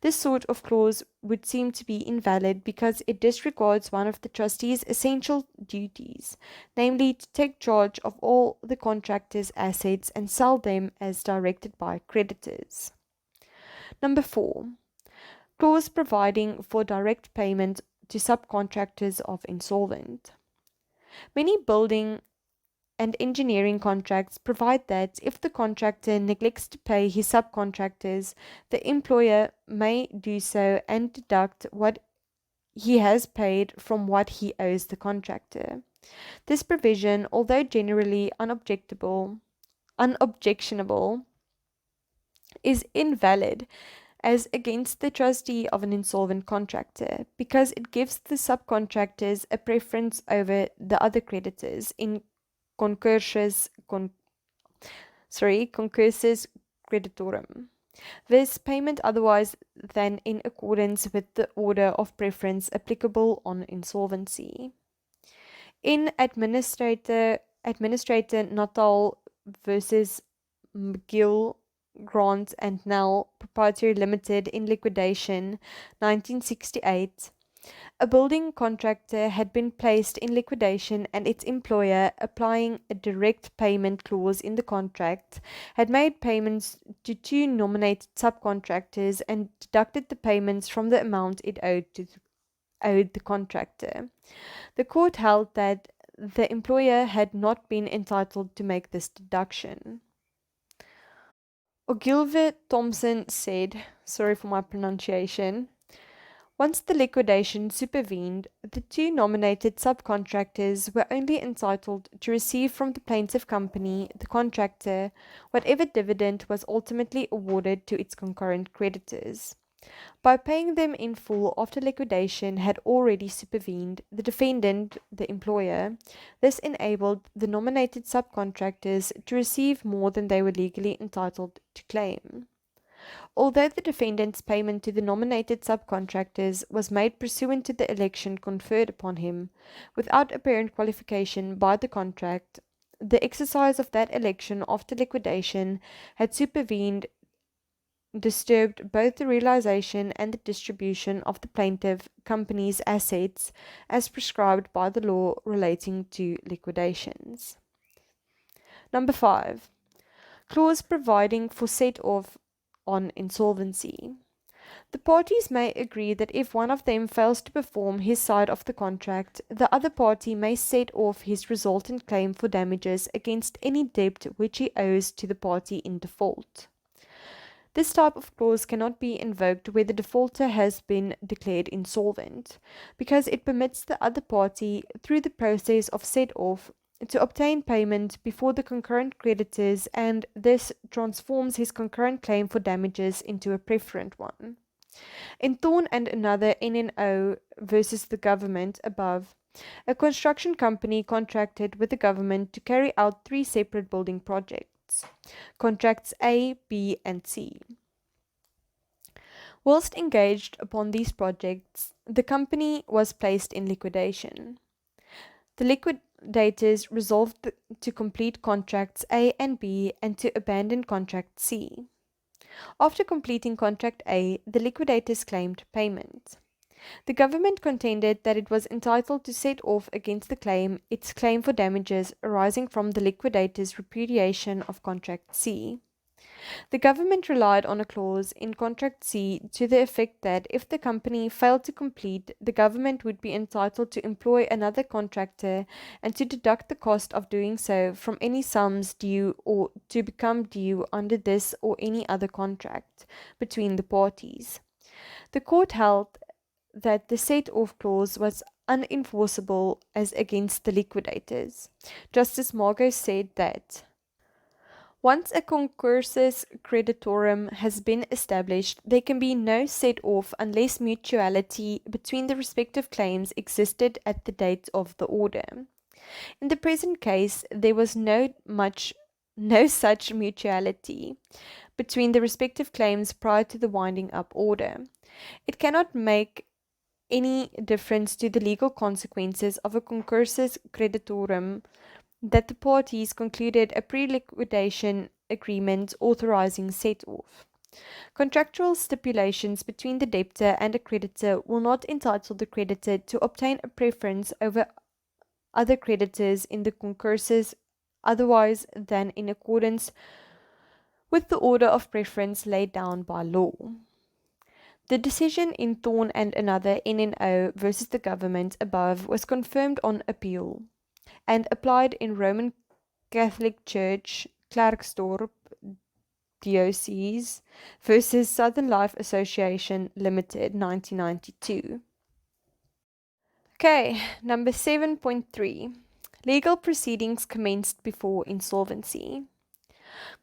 This sort of clause would seem to be invalid because it disregards one of the trustee's essential duties, namely to take charge of all the contractor's assets and sell them as directed by creditors. Number 4. Clause providing for direct payment to subcontractors of insolvent. Many building and engineering contracts provide that if the contractor neglects to pay his subcontractors, the employer may do so and deduct what he has paid from what he owes the contractor. This provision, although generally unobjectionable, is invalid as against the trustee of an insolvent contractor, because it gives the subcontractors a preference over the other creditors in concursus creditorum. This payment otherwise than in accordance with the order of preference applicable on insolvency. In Administrator Natal versus McGill, Grant and Nell Proprietary Limited in liquidation 1968, a building contractor had been placed in liquidation and its employer, applying a direct payment clause in the contract, had made payments to two nominated subcontractors and deducted the payments from the amount it owed the contractor. The court held that the employer had not been entitled to make this deduction. Ogilvie Thompson said, sorry for my pronunciation, once the liquidation supervened, the two nominated subcontractors were only entitled to receive from the plaintiff company, the contractor, whatever dividend was ultimately awarded to its concurrent creditors. By paying them in full after liquidation had already supervened the defendant, the employer. This enabled the nominated subcontractors to receive more than they were legally entitled to claim. Although the defendant's payment to the nominated subcontractors was made pursuant to the election conferred upon him, without apparent qualification by the contract, the exercise of that election after liquidation had supervened, disturbed both the realization and the distribution of the plaintiff company's assets as prescribed by the law relating to liquidations. Number 5. Clause providing for set-off on insolvency. The parties may agree that if one of them fails to perform his side of the contract, the other party may set off his resultant claim for damages against any debt which he owes to the party in default. This type of clause cannot be invoked where the defaulter has been declared insolvent, because it permits the other party, through the process of set-off, to obtain payment before the concurrent creditors, and this transforms his concurrent claim for damages into a preferent one. In Thorn and another NNO versus the government above, a construction company contracted with the government to carry out 3 separate building projects. Contracts A, B, and C. Whilst engaged upon these projects, the company was placed in liquidation. The liquidators resolved to complete contracts A and B and to abandon contract C. After completing contract A, the liquidators claimed payment. The government contended that it was entitled to set off against the claim its claim for damages arising from the liquidator's repudiation of contract C. The government relied on a clause in contract C to the effect that if the company failed to complete, the government would be entitled to employ another contractor and to deduct the cost of doing so from any sums due or to become due under this or any other contract between the parties. The court held that the set-off clause was unenforceable as against the liquidators. Justice Margot said that once a concursus creditorum has been established, there can be no set-off unless mutuality between the respective claims existed at the date of the order. In the present case, there was no such mutuality between the respective claims prior to the winding up order. It cannot make any difference to the legal consequences of a concursus creditorum that the parties concluded a pre-liquidation agreement authorizing set-off. Contractual stipulations between the debtor and a creditor will not entitle the creditor to obtain a preference over other creditors in the concursus otherwise than in accordance with the order of preference laid down by law. The decision in Thorn and another NNO versus the government above was confirmed on appeal and applied in Roman Catholic Church, Klerksdorp Diocese versus Southern Life Association Limited, 1992. Okay, number 7.3. Legal proceedings commenced before insolvency.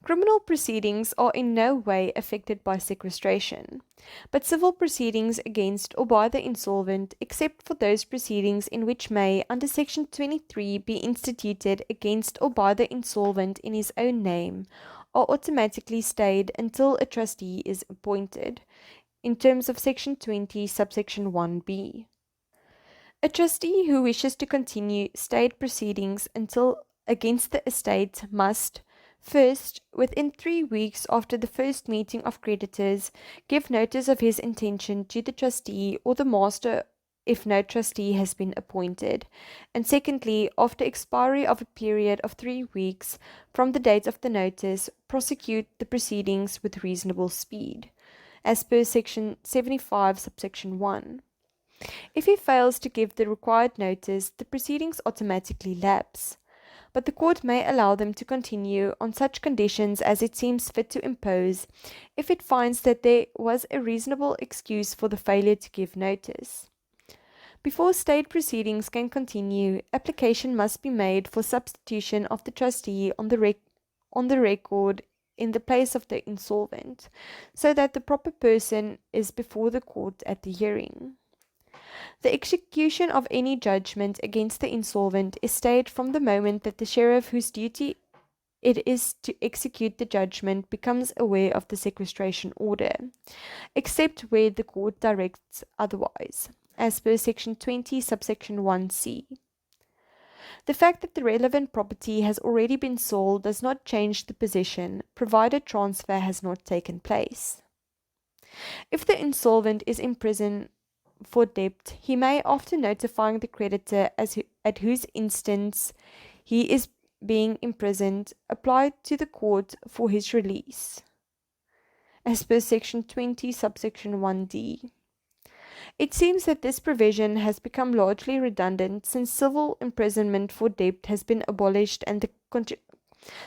Criminal proceedings are in no way affected by sequestration, but civil proceedings against or by the insolvent, except for those proceedings in which may, under Section 23, be instituted against or by the insolvent in his own name, are automatically stayed until a trustee is appointed, in terms of Section 20, Subsection 1b. A trustee who wishes to continue stayed proceedings until against the estate must, first, within 3 weeks after the first meeting of creditors, give notice of his intention to the trustee or the master if no trustee has been appointed, and secondly, after expiry of a period of 3 weeks from the date of the notice, prosecute the proceedings with reasonable speed, as per Section 75, Subsection 1. If he fails to give the required notice, the proceedings automatically lapse, but the court may allow them to continue on such conditions as it seems fit to impose if it finds that there was a reasonable excuse for the failure to give notice. Before stayed proceedings can continue, application must be made for substitution of the trustee on the record in the place of the insolvent, so that the proper person is before the court at the hearing. The execution of any judgment against the insolvent is stayed from the moment that the sheriff, whose duty it is to execute the judgment, becomes aware of the sequestration order, except where the court directs otherwise, as per Section 20, Subsection 1c. The fact that the relevant property has already been sold does not change the position, provided transfer has not taken place. If the insolvent is in prison for debt, he may, after notifying the creditor at whose instance he is being imprisoned, apply to the court for his release, as per Section 20, Subsection 1d. It seems that this provision has become largely redundant since civil imprisonment for debt has been abolished and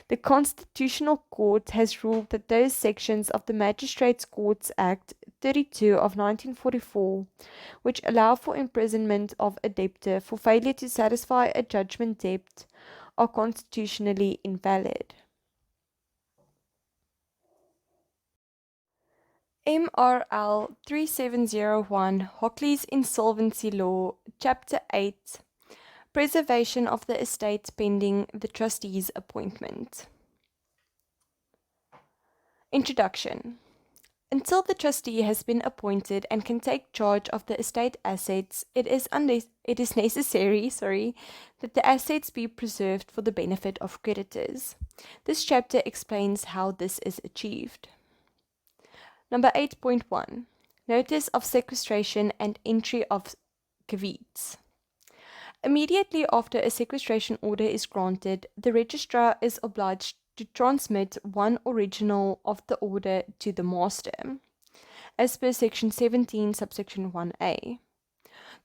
the Constitutional Court has ruled that those sections of the Magistrates' Courts Act 32 of 1944, which allow for imprisonment of a debtor for failure to satisfy a judgment debt, are constitutionally invalid. MRL3701, Hockly's Insolvency Law, Chapter 8, Preservation of the Estate pending the Trustee's appointment. Introduction. Until the trustee has been appointed and can take charge of the estate assets, it is necessary that the assets be preserved for the benefit of creditors. This chapter explains how this is achieved. Number 8.1. Notice of sequestration and entry of Kavitz. Immediately after a sequestration order is granted, the registrar is obliged to transmit one original of the order to the master, as per Section 17, Subsection 1a.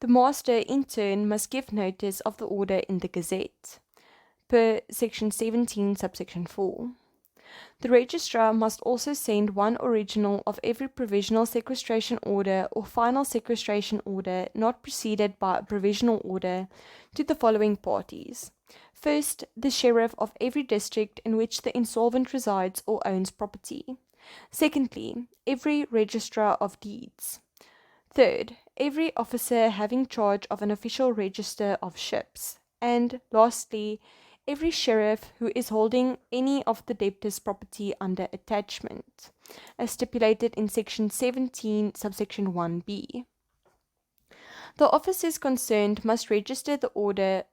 The master, in turn, must give notice of the order in the Gazette, per Section 17, Subsection 4. The registrar must also send one original of every provisional sequestration order or final sequestration order not preceded by a provisional order to the following parties. First, the sheriff of every district in which the insolvent resides or owns property. Secondly, every registrar of deeds. Third, every officer having charge of an official register of ships. And lastly, every sheriff who is holding any of the debtor's property under attachment, as stipulated in Section 17, Subsection 1b. The officers concerned must register the order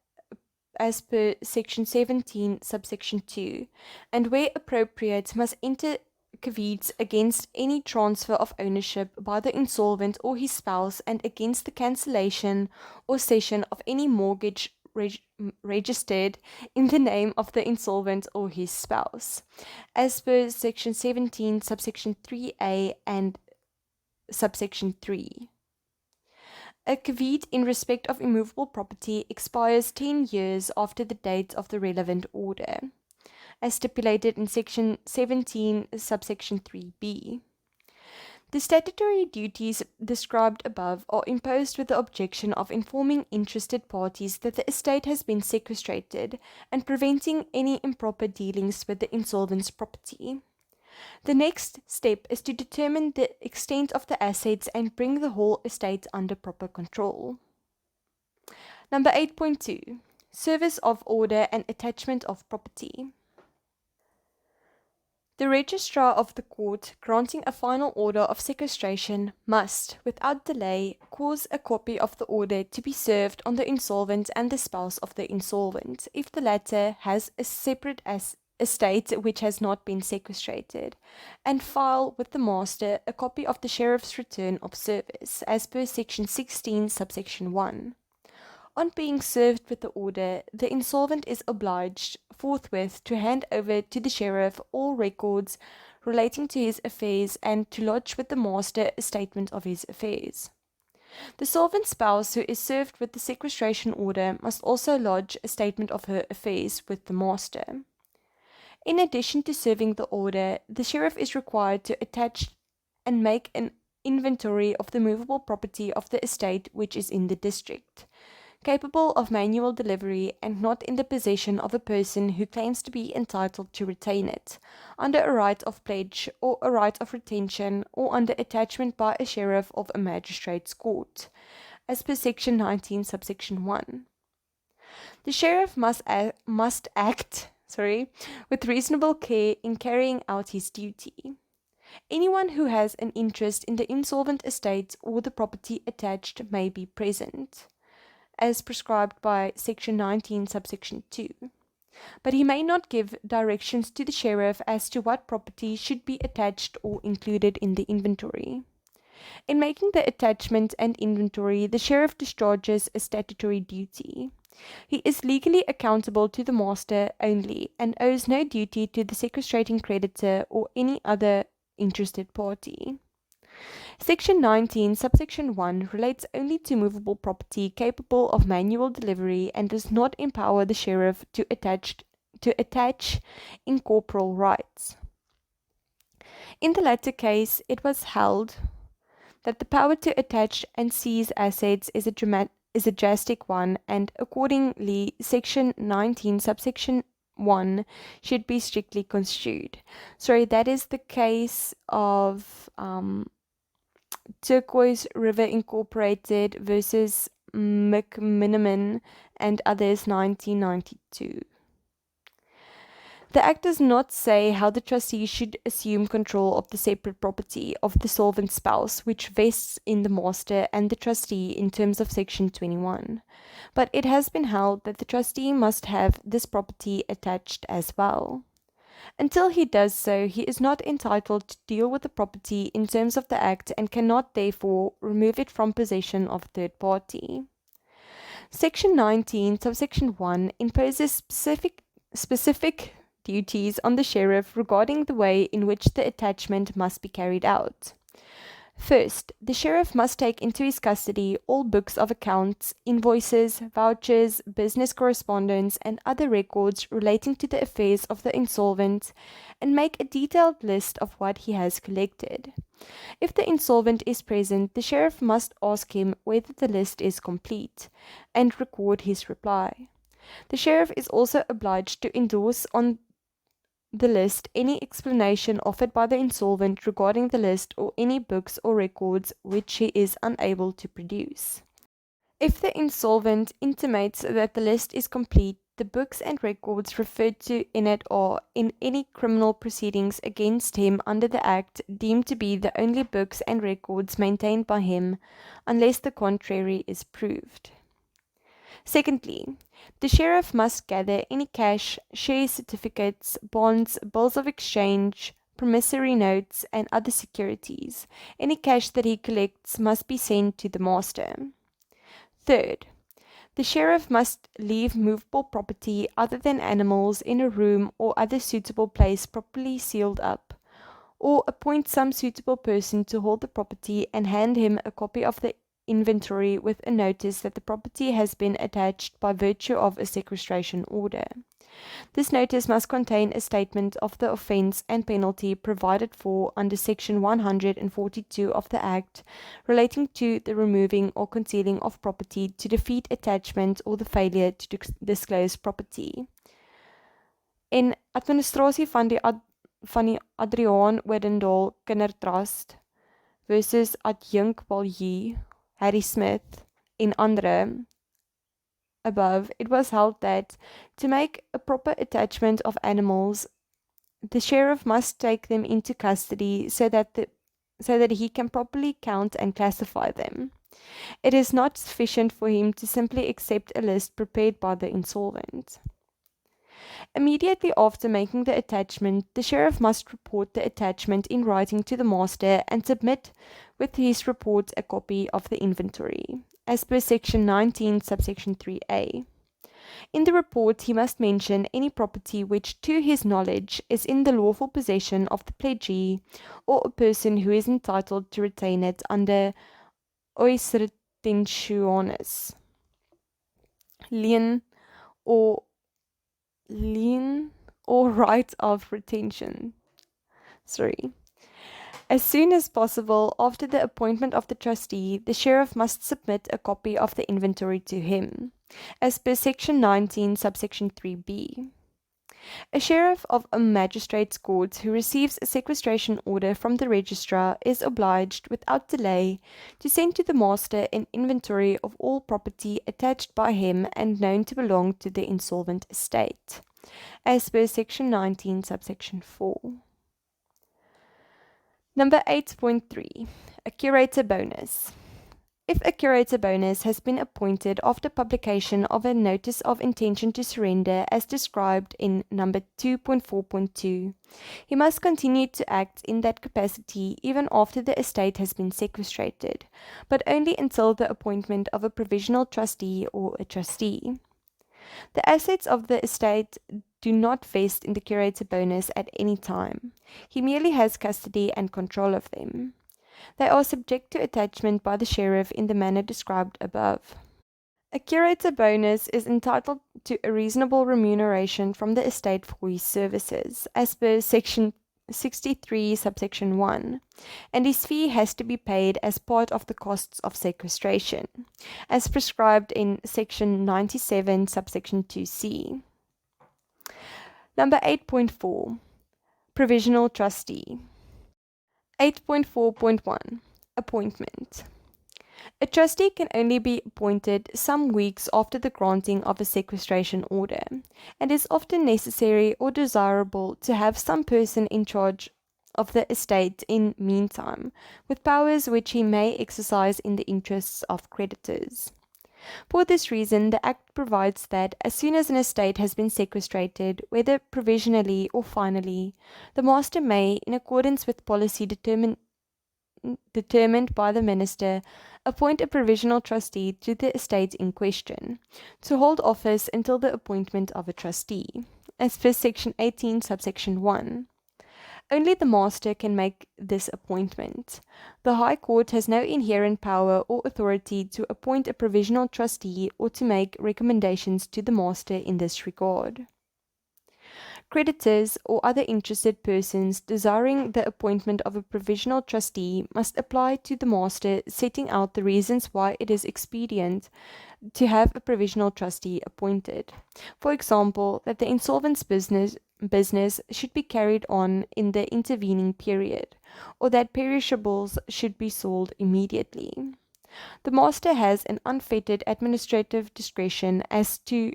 as per Section 17, Subsection 2, and where appropriate must enter Kavitz against any transfer of ownership by the insolvent or his spouse and against the cancellation or cession of any mortgage registered in the name of the insolvent or his spouse, as per Section 17, Subsection 3a and Subsection 3. A Kavitz in respect of immovable property expires 10 years after the date of the relevant order, as stipulated in Section 17, Subsection 3b. The statutory duties described above are imposed with the objection of informing interested parties that the estate has been sequestrated and preventing any improper dealings with the insolvent's property. The next step is to determine the extent of the assets and bring the whole estate under proper control. Number 8.2. Service of order and attachment of property. The registrar of the court granting a final order of sequestration must, without delay, cause a copy of the order to be served on the insolvent and the spouse of the insolvent, if the latter has a separate estate which has not been sequestrated, and file with the master a copy of the sheriff's return of service, as per Section 16, Subsection 1. On being served with the order, the insolvent is obliged forthwith to hand over to the sheriff all records relating to his affairs and to lodge with the master a statement of his affairs. The solvent spouse who is served with the sequestration order must also lodge a statement of her affairs with the master. In addition to serving the order, the sheriff is required to attach and make an inventory of the movable property of the estate which is in the district, capable of manual delivery and not in the possession of a person who claims to be entitled to retain it, under a right of pledge or a right of retention or under attachment by a sheriff of a magistrate's court, as per Section 19, Subsection 1. The sheriff must act with reasonable care in carrying out his duty. Anyone who has an interest in the insolvent estate or the property attached may be present, as prescribed by Section 19, Subsection 2. But he may not give directions to the sheriff as to what property should be attached or included in the inventory. In making the attachment and inventory, the sheriff discharges a statutory duty. He is legally accountable to the master only and owes no duty to the sequestrating creditor or any other interested party. Section 19, Subsection 1 relates only to movable property capable of manual delivery and does not empower the sheriff to attach incorporeal rights. In the latter case, it was held that the power to attach and seize assets is a drastic one, and accordingly, Section 19, Subsection 1 should be strictly construed. Sorry, that is the case of Turquoise River Incorporated versus McMiniman and others, 1992. The Act does not say how the trustee should assume control of the separate property of the solvent spouse, which vests in the master and the trustee in terms of Section 21. But it has been held that the trustee must have this property attached as well. Until he does so, he is not entitled to deal with the property in terms of the Act and cannot therefore remove it from possession of a third party. Section 19, Subsection 1 imposes specific duties on the sheriff regarding the way in which the attachment must be carried out. First, the sheriff must take into his custody all books of accounts, invoices, vouchers, business correspondence, and other records relating to the affairs of the insolvent, and make a detailed list of what he has collected. If the insolvent is present, the sheriff must ask him whether the list is complete, and record his reply. The sheriff is also obliged to endorse on the list any explanation offered by the insolvent regarding the list or any books or records which he is unable to produce. If the insolvent intimates that the list is complete, the books and records referred to in it are, in any criminal proceedings against him under the Act, deemed to be the only books and records maintained by him, unless the contrary is proved. Secondly, the sheriff must gather any cash, share certificates, bonds, bills of exchange, promissory notes, and other securities. Any cash that he collects must be sent to the master. Third, the sheriff must leave movable property other than animals in a room or other suitable place properly sealed up, or appoint some suitable person to hold the property and hand him a copy of the inventory with a notice that the property has been attached by virtue of a sequestration order. This notice must contain a statement of the offence and penalty provided for under Section 142 of the Act relating to the removing or concealing of property to defeat attachment or the failure to disclose property. En administrasie van die Adriaan Odendaal Kindertrust versus Adjunk Balje, Harry Smith, en andere above, it was held that to make a proper attachment of animals, the sheriff must take them into custody so that he can properly count and classify them. It is not sufficient for him to simply accept a list prepared by the insolvent. Immediately after making the attachment, the sheriff must report the attachment in writing to the master and submit with his report a copy of the inventory, as per Section 19, Subsection 3a. In the report, he must mention any property which, to his knowledge, is in the lawful possession of the pledgee or a person who is entitled to retain it under ois retentionis, lien or right of retention. As soon as possible after the appointment of the trustee, the sheriff must submit a copy of the inventory to him, as per Section 19, Subsection 3b. A sheriff of a magistrate's court who receives a sequestration order from the registrar is obliged, without delay, to send to the master an inventory of all property attached by him and known to belong to the insolvent estate, as per Section 19, Subsection 4. Number 8.3. A Curator Bonus. If a Curator Bonus has been appointed after publication of a Notice of Intention to Surrender as described in number 2.4.2, he must continue to act in that capacity even after the estate has been sequestrated, but only until the appointment of a Provisional Trustee or a Trustee. The assets of the estate do not vest in the Curator Bonus at any time. He merely has custody and control of them. They are subject to attachment by the sheriff in the manner described above. A Curator Bonus is entitled to a reasonable remuneration from the estate for his services, as per Section 63, Subsection 1, and his fee has to be paid as part of the costs of sequestration, as prescribed in Section 97, Subsection 2c. Number 8.4. Provisional Trustee. 8.4.1. Appointment. A trustee can only be appointed some weeks after the granting of a sequestration order, and is often necessary or desirable to have some person in charge of the estate in meantime, with powers which he may exercise in the interests of creditors. For this reason, the Act provides that as soon as an estate has been sequestrated, whether provisionally or finally, the master may, in accordance with policy determined by the minister, appoint a provisional trustee to the estate in question, to hold office until the appointment of a trustee, as per Section 18, Subsection 1. Only the master can make this appointment. The High Court has no inherent power or authority to appoint a provisional trustee or to make recommendations to the master in this regard. Creditors or other interested persons desiring the appointment of a provisional trustee must apply to the master, setting out the reasons why it is expedient to have a provisional trustee appointed. For example, that the insolvent's business should be carried on in the intervening period, or that perishables should be sold immediately. The master has an unfettered administrative discretion as to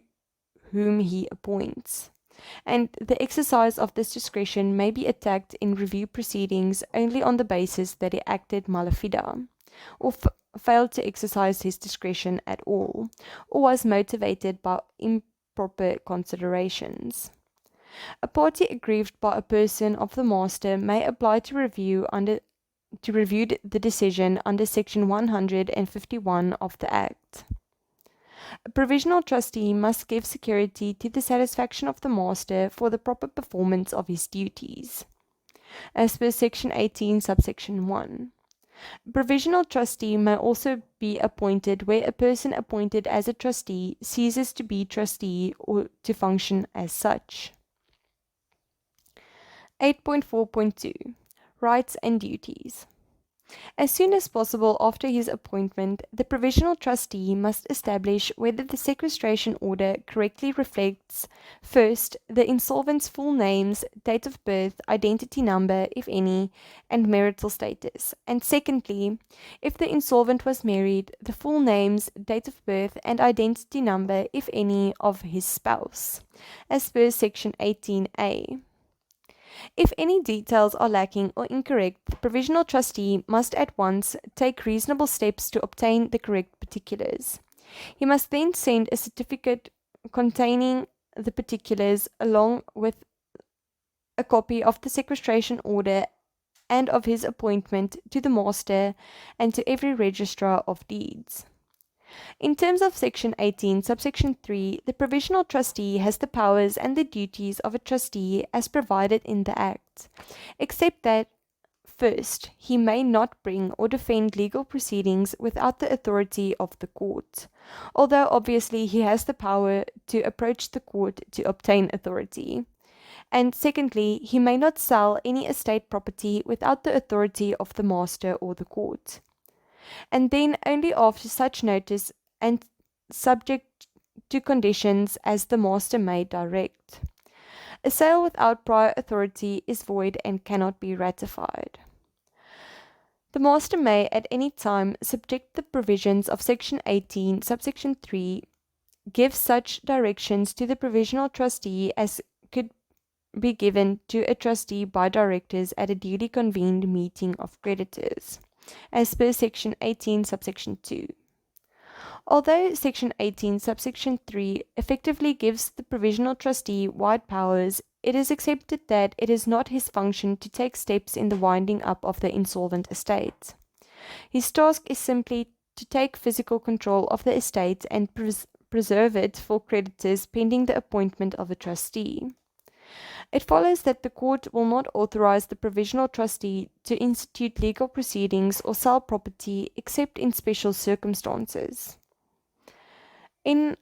whom he appoints, and the exercise of this discretion may be attacked in review proceedings only on the basis that he acted malafide, or failed to exercise his discretion at all, or was motivated by improper considerations. A party aggrieved by a person of the master may apply to review the decision under Section 151 of the Act. A provisional trustee must give security to the satisfaction of the master for the proper performance of his duties, as per Section 18, Subsection 1. A provisional trustee may also be appointed where a person appointed as a trustee ceases to be trustee or to function as such. 8.4.2. Rights and Duties. As soon as possible after his appointment, the provisional trustee must establish whether the sequestration order correctly reflects, first, the insolvent's full names, date of birth, identity number, if any, and marital status, and secondly, if the insolvent was married, the full names, date of birth, and identity number, if any, of his spouse, as per Section 18a. If any details are lacking or incorrect, the provisional trustee must at once take reasonable steps to obtain the correct particulars. He must then send a certificate containing the particulars along with a copy of the sequestration order and of his appointment to the master and to every registrar of deeds. In terms of Section 18, Subsection 3, the provisional trustee has the powers and the duties of a trustee as provided in the Act, except that, first, he may not bring or defend legal proceedings without the authority of the court, although obviously he has the power to approach the court to obtain authority, And secondly, he may not sell any estate property without the authority of the master or the court. And then only after such notice and subject to conditions as the master may direct. A sale without prior authority is void and cannot be ratified. The master may at any time subject the provisions of Section 18, Subsection 3, give such directions to the Provisional Trustee as could be given to a trustee by directors at a duly convened meeting of creditors, as per Section 18, Subsection 2. Although Section 18, Subsection 3 effectively gives the Provisional Trustee wide powers, it is accepted that it is not his function to take steps in the winding up of the insolvent estate. His task is simply to take physical control of the estate and preserve it for creditors pending the appointment of a trustee. It follows that the court will not authorize the Provisional Trustee to institute legal proceedings or sell property except in special circumstances. In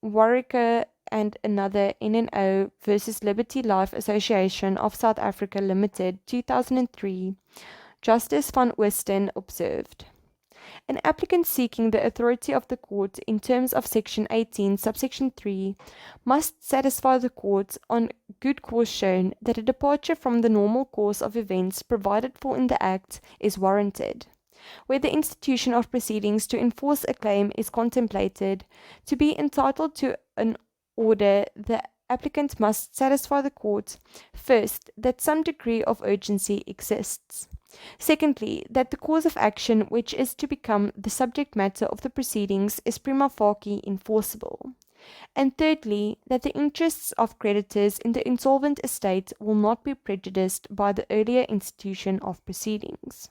Warwicker and another NNO versus Liberty Life Association of South Africa Limited, 2003, Justice van Oosten observed, an applicant seeking the authority of the court in terms of Section 18, Subsection 3, must satisfy the court on good cause shown that a departure from the normal course of events provided for in the Act is warranted. Where the institution of proceedings to enforce a claim is contemplated, to be entitled to an order, the applicant must satisfy the court, first, that some degree of urgency exists. Secondly, that the cause of action which is to become the subject matter of the proceedings is prima facie enforceable. And thirdly, that the interests of creditors in the insolvent estate will not be prejudiced by the earlier institution of proceedings.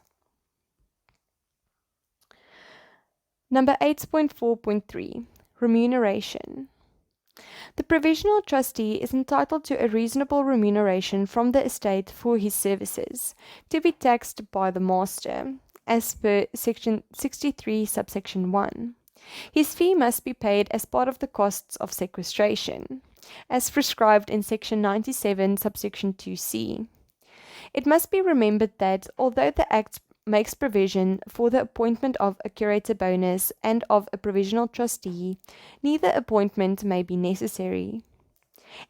Number 8.4.3. Remuneration. The Provisional Trustee is entitled to a reasonable remuneration from the estate for his services, to be taxed by the master, as per Section 63, Subsection 1. His fee must be paid as part of the costs of sequestration, as prescribed in Section 97, Subsection 2c. It must be remembered that, although the Act makes provision for the appointment of a Curator Bonus and of a Provisional Trustee, neither appointment may be necessary.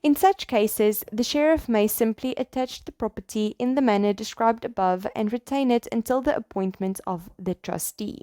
In such cases, the sheriff may simply attach the property in the manner described above and retain it until the appointment of the trustee.